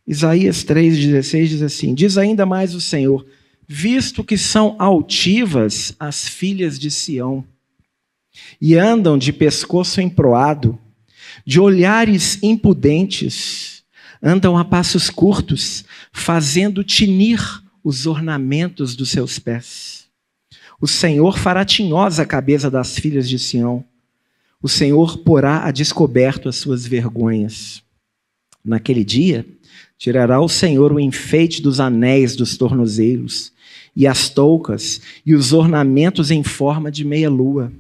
Isaías 3,16 diz assim: diz ainda mais o Senhor, visto que são altivas as filhas de Sião, e andam de pescoço emproado, de olhares impudentes, andam a passos curtos, fazendo tinir os ornamentos dos seus pés. O Senhor fará tinhosa a cabeça das filhas de Sião, o Senhor porá a descoberto as suas vergonhas. Naquele dia, tirará o Senhor o enfeite dos anéis dos tornozelos, e as toucas, e os ornamentos em forma de meia-lua,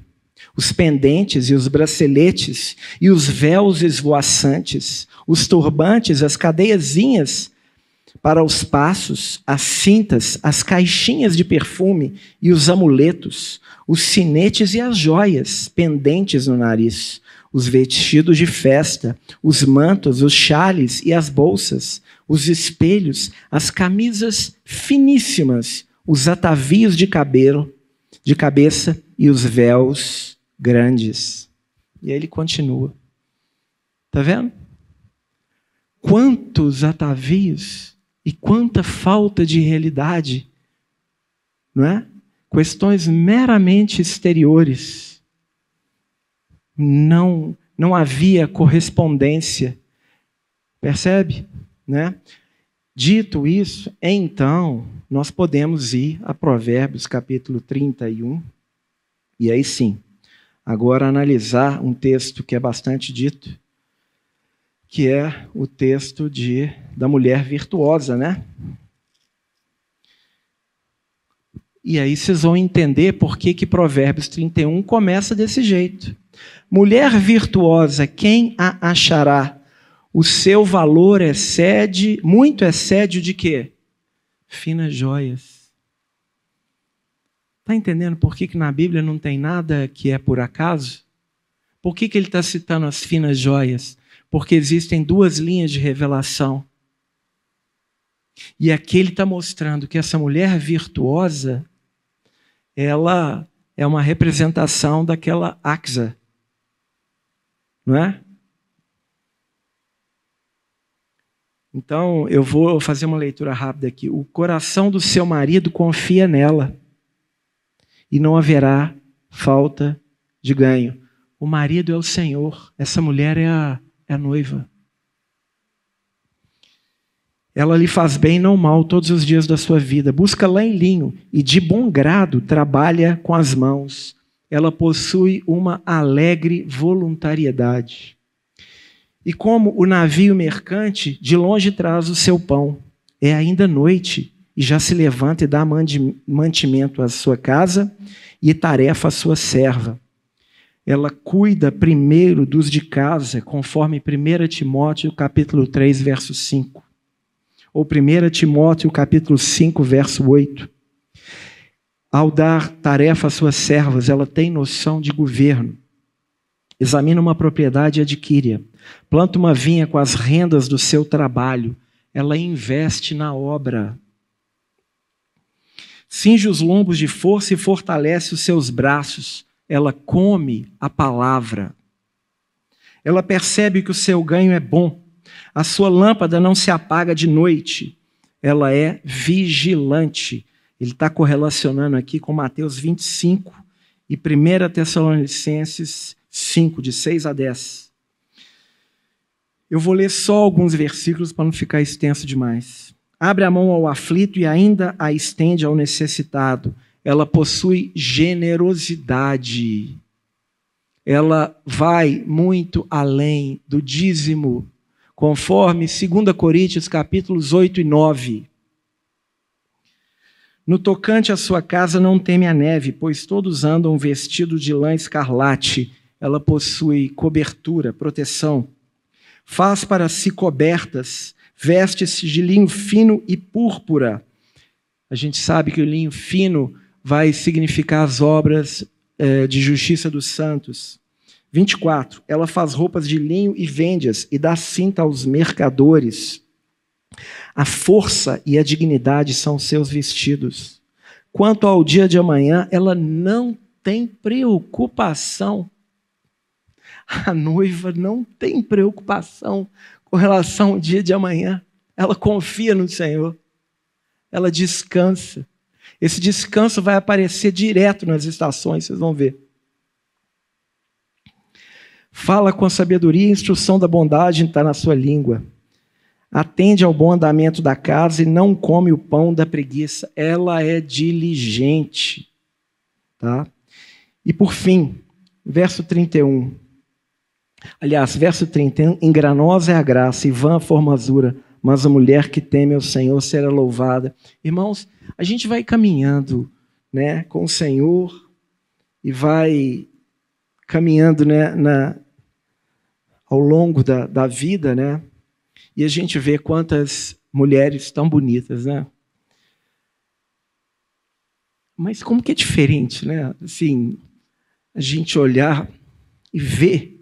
os pendentes e os braceletes, e os véus esvoaçantes, os turbantes, as cadeiazinhas para os passos, as cintas, as caixinhas de perfume e os amuletos, os sinetes e as joias pendentes no nariz, os vestidos de festa, os mantos, os xales e as bolsas, os espelhos, as camisas finíssimas, os atavios de cabelo, de cabeça e os véus grandes. E aí ele continua. Está vendo? Quantos atavios e quanta falta de realidade, não é? Questões meramente exteriores. Não havia correspondência. Percebe? Né? Dito isso, então, nós podemos ir a Provérbios capítulo 31, e aí sim, agora analisar um texto que é bastante dito, que é o texto da mulher virtuosa, né? E aí vocês vão entender por que Provérbios 31 começa desse jeito. Mulher virtuosa, quem a achará? O seu valor muito excede o de quê? Finas joias. Está entendendo por que na Bíblia não tem nada que é por acaso? Por que ele está citando as finas joias? Porque existem duas linhas de revelação. E aqui ele está mostrando que essa mulher virtuosa, ela é uma representação daquela Axa. Não é? Então, eu vou fazer uma leitura rápida aqui. O coração do seu marido confia nela e não haverá falta de ganho. O marido é o Senhor, essa mulher é a noiva. Ela lhe faz bem e não mal todos os dias da sua vida. Busca lã e linho e de bom grado trabalha com as mãos. Ela possui uma alegre voluntariedade. E como o navio mercante, de longe traz o seu pão. É ainda noite e já se levanta e dá mantimento à sua casa e tarefa à sua serva. Ela cuida primeiro dos de casa, conforme 1 Timóteo capítulo 3, verso 5. Ou 1 Timóteo capítulo 5, verso 8. Ao dar tarefa às suas servas, ela tem noção de governo. Examina uma propriedade e adquire-a. Planta uma vinha com as rendas do seu trabalho. Ela investe na obra. Cinge os lombos de força e fortalece os seus braços. Ela come a palavra. Ela percebe que o seu ganho é bom. A sua lâmpada não se apaga de noite. Ela é vigilante. Ele está correlacionando aqui com Mateus 25 e 1 Tessalonicenses 5, de 6 a 10. Eu vou ler só alguns versículos para não ficar extenso demais. Abre a mão ao aflito e ainda a estende ao necessitado. Ela possui generosidade. Ela vai muito além do dízimo, conforme 2 Coríntios capítulos 8 e 9. No tocante à sua casa não teme a neve, pois todos andam vestidos de lã escarlate. Ela possui cobertura, proteção. Faz para si cobertas, veste-se de linho fino e púrpura. A gente sabe que o linho fino vai significar as obras de justiça dos santos. 24. Ela faz roupas de linho e vende-as e dá cinta aos mercadores. A força e a dignidade são seus vestidos. Quanto ao dia de amanhã, ela não tem preocupação. A noiva não tem preocupação com relação ao dia de amanhã. Ela confia no Senhor. Ela descansa. Esse descanso vai aparecer direto nas estações, vocês vão ver. Fala com sabedoria e a instrução da bondade está na sua língua. Atende ao bom andamento da casa e não come o pão da preguiça. Ela é diligente. Tá? E por fim, verso 31. Aliás, verso 30. Enganosa é a graça e vã a formosura, mas a mulher que teme ao Senhor será louvada. Irmãos, a gente vai caminhando, né, com o Senhor e vai caminhando, né, ao longo da vida, né? E a gente vê quantas mulheres tão bonitas, né? Mas como que é diferente, né? Assim, a gente olhar e ver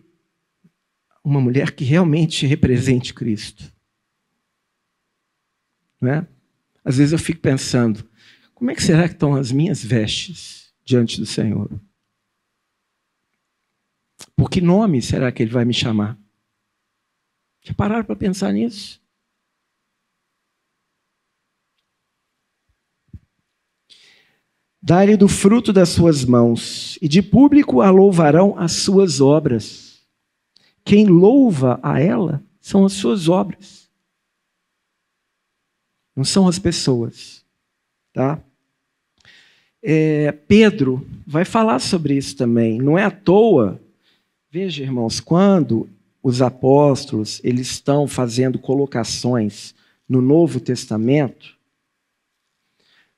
uma mulher que realmente represente Cristo. Não é? Às vezes eu fico pensando, como é que será que estão as minhas vestes diante do Senhor? Por que nome será que Ele vai me chamar? Já pararam para pensar nisso? Dá-lhe do fruto das suas mãos, e de público a louvarão as suas obras. Quem louva a ela são as suas obras. Não são as pessoas. Tá? Pedro vai falar sobre isso também. Não é à toa. Veja, irmãos, quando os apóstolos eles estão fazendo colocações no Novo Testamento,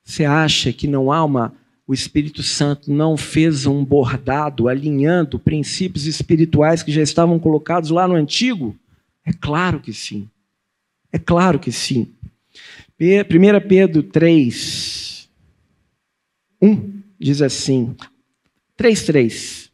você acha que não há o Espírito Santo não fez um bordado alinhando princípios espirituais que já estavam colocados lá no Antigo? É claro que sim. É claro que sim. 1 Pedro 3, 1 diz assim, 3:3.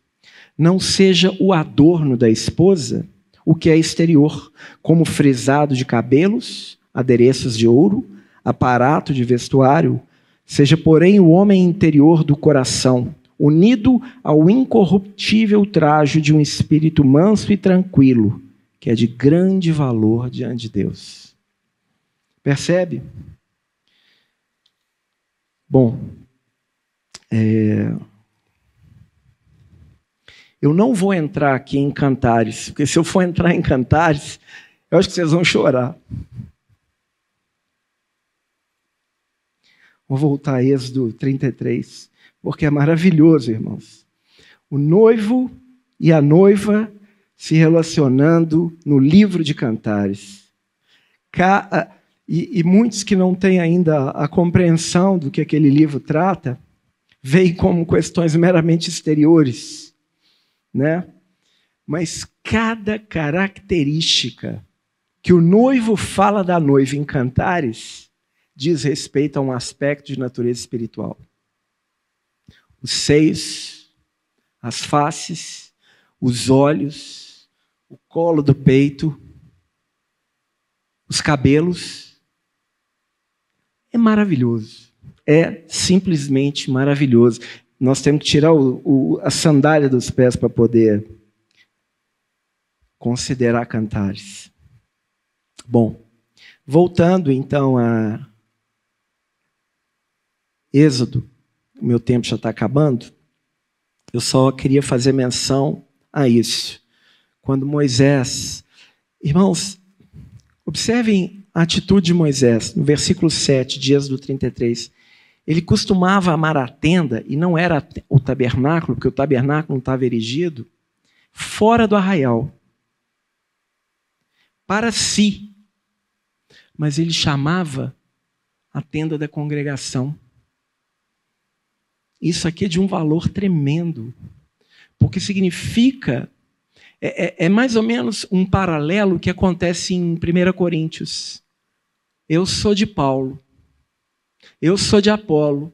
Não seja o adorno da esposa o que é exterior, como frisado de cabelos, adereços de ouro, aparato de vestuário. Seja, porém, o homem interior do coração, unido ao incorruptível trajo de um espírito manso e tranquilo, que é de grande valor diante de Deus. Percebe? Bom, eu não vou entrar aqui em Cantares, porque se eu for entrar em Cantares, eu acho que vocês vão chorar. Vou voltar a Êxodo 33, porque é maravilhoso, irmãos. O noivo e a noiva se relacionando no livro de Cantares. E muitos que não têm ainda a compreensão do que aquele livro trata, veem como questões meramente exteriores, né? Mas cada característica que o noivo fala da noiva em Cantares diz respeito a um aspecto de natureza espiritual. Os seios, as faces, os olhos, o colo do peito, os cabelos. É maravilhoso. É simplesmente maravilhoso. Nós temos que tirar a sandália dos pés para poder considerar Cantares. Bom, voltando então a Êxodo, o meu tempo já está acabando, eu só queria fazer menção a isso. Quando Moisés... Irmãos, observem a atitude de Moisés, no versículo 7 de Êxodo 33. Ele costumava amar a tenda, e não era o tabernáculo, porque o tabernáculo não estava erigido, fora do arraial, para si. Mas ele chamava a tenda da congregação. Isso aqui é de um valor tremendo, porque significa... É mais ou menos um paralelo que acontece em 1 Coríntios. Eu sou de Paulo, eu sou de Apolo,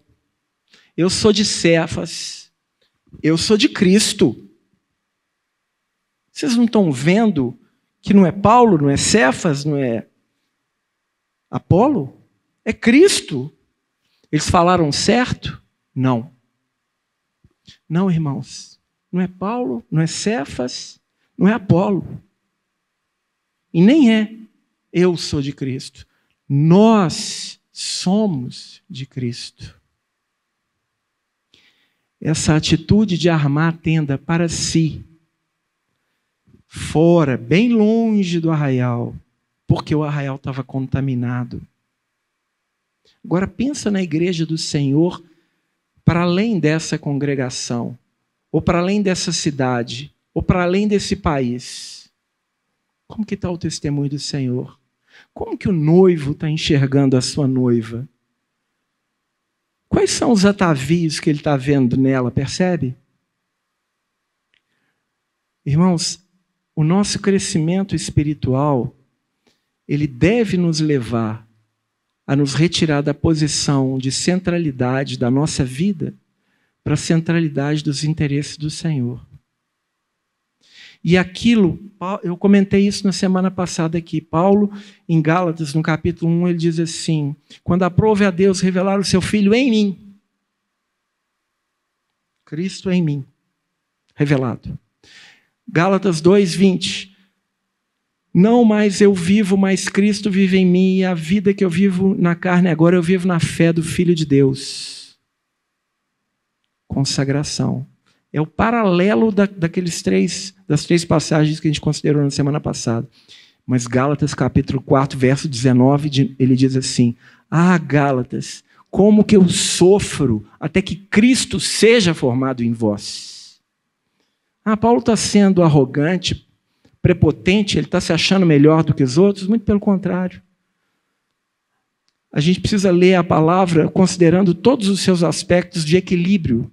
eu sou de Cefas, eu sou de Cristo. Vocês não estão vendo que não é Paulo, não é Cefas, não é Apolo? É Cristo. Eles falaram certo? Não. Não, irmãos. Não é Paulo, não é Cefas, não é Apolo. E nem é eu sou de Cristo. Nós somos de Cristo. Essa atitude de armar a tenda para si, fora, bem longe do arraial, porque o arraial estava contaminado. Agora pensa na igreja do Senhor, para além dessa congregação, ou para além dessa cidade, ou para além desse país. Como que está o testemunho do Senhor? Como que o noivo está enxergando a sua noiva? Quais são os atavios que ele está vendo nela, percebe? Irmãos, o nosso crescimento espiritual, ele deve nos levar a nos retirar da posição de centralidade da nossa vida para a centralidade dos interesses do Senhor. E aquilo, eu comentei isso na semana passada aqui, Paulo, em Gálatas, no capítulo 1, ele diz assim, quando aprove a Deus revelar o seu Filho em mim, Cristo em mim, revelado. Gálatas 2:20, não mais eu vivo, mas Cristo vive em mim, e a vida que eu vivo na carne agora eu vivo na fé do Filho de Deus. Consagração. É o paralelo das três passagens que a gente considerou na semana passada. Mas Gálatas capítulo 4, verso 19, ele diz assim, Gálatas, como que eu sofro até que Cristo seja formado em vós. Paulo está sendo arrogante, prepotente, ele está se achando melhor do que os outros? Muito pelo contrário. A gente precisa ler a palavra considerando todos os seus aspectos de equilíbrio,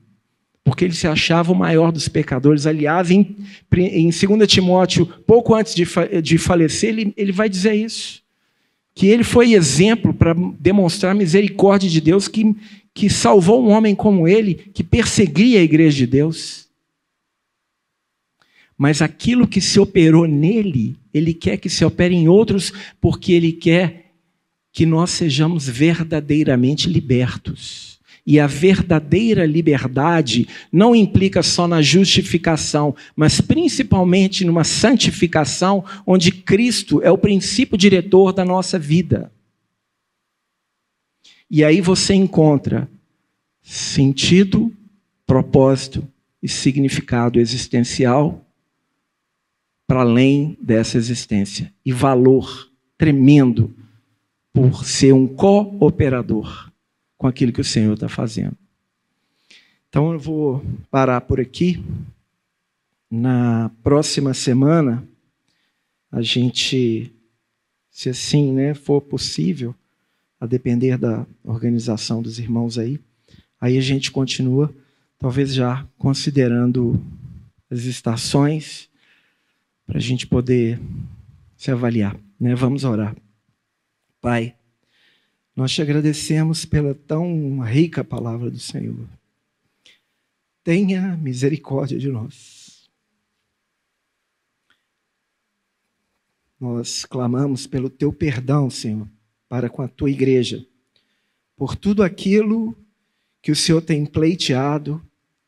porque ele se achava o maior dos pecadores. Aliás, em 2 Timóteo, pouco antes de falecer, ele vai dizer isso, que ele foi exemplo para demonstrar a misericórdia de Deus, que salvou um homem como ele, que perseguia a igreja de Deus. Mas aquilo que se operou nele, ele quer que se opere em outros, porque ele quer que nós sejamos verdadeiramente libertos. E a verdadeira liberdade não implica só na justificação, mas principalmente numa santificação, onde Cristo é o princípio diretor da nossa vida. E aí você encontra sentido, propósito e significado existencial para além dessa existência. E valor tremendo por ser um cooperador com aquilo que o Senhor está fazendo. Então eu vou parar por aqui. Na próxima semana, a gente, se assim, né, for possível, a depender da organização dos irmãos aí a gente continua, talvez já considerando as estações, para a gente poder se avaliar, né? Vamos orar. Pai, nós te agradecemos pela tão rica palavra do Senhor. Tenha misericórdia de nós. Nós clamamos pelo teu perdão, Senhor, para com a tua igreja, por tudo aquilo que o Senhor tem pleiteado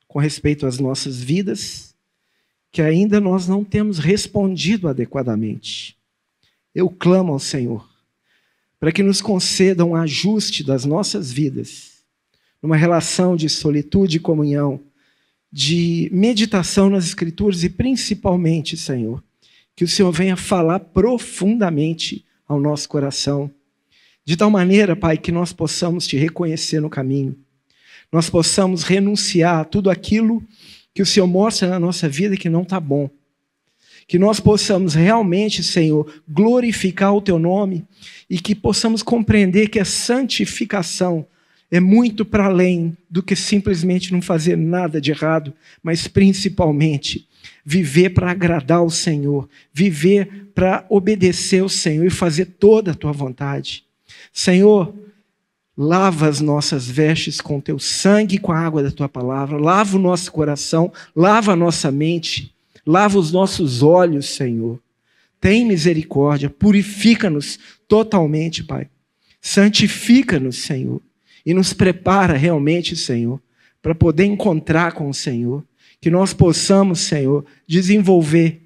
com respeito às nossas vidas, que ainda nós não temos respondido adequadamente. Eu clamo ao Senhor para que nos conceda um ajuste das nossas vidas, numa relação de solitude e comunhão, de meditação nas Escrituras e principalmente, Senhor, que o Senhor venha falar profundamente ao nosso coração, de tal maneira, Pai, que nós possamos te reconhecer no caminho, nós possamos renunciar a tudo aquilo que o Senhor mostra na nossa vida que não está bom, que nós possamos realmente, Senhor, glorificar o teu nome e que possamos compreender que a santificação é muito para além do que simplesmente não fazer nada de errado, mas principalmente viver para agradar o Senhor, viver para obedecer ao Senhor e fazer toda a tua vontade. Senhor, lava as nossas vestes com teu sangue e com a água da tua palavra, lava o nosso coração, lava a nossa mente, lava os nossos olhos, Senhor. Tem misericórdia, purifica-nos totalmente, Pai. Santifica-nos, Senhor, e nos prepara realmente, Senhor, para poder encontrar com o Senhor, que nós possamos, Senhor, desenvolver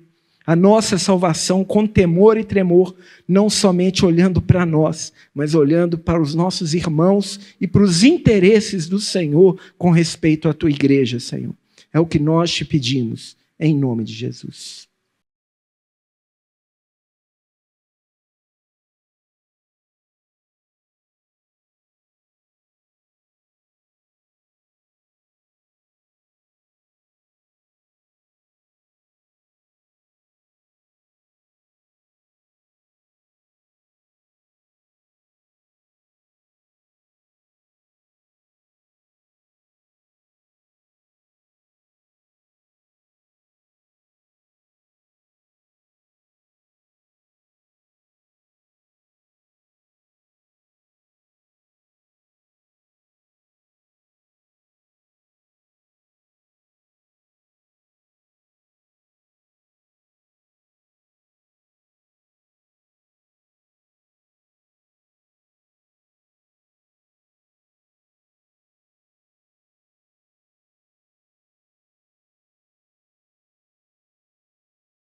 a nossa salvação com temor e tremor, não somente olhando para nós, mas olhando para os nossos irmãos e para os interesses do Senhor com respeito à tua igreja, Senhor. É o que nós te pedimos, em nome de Jesus.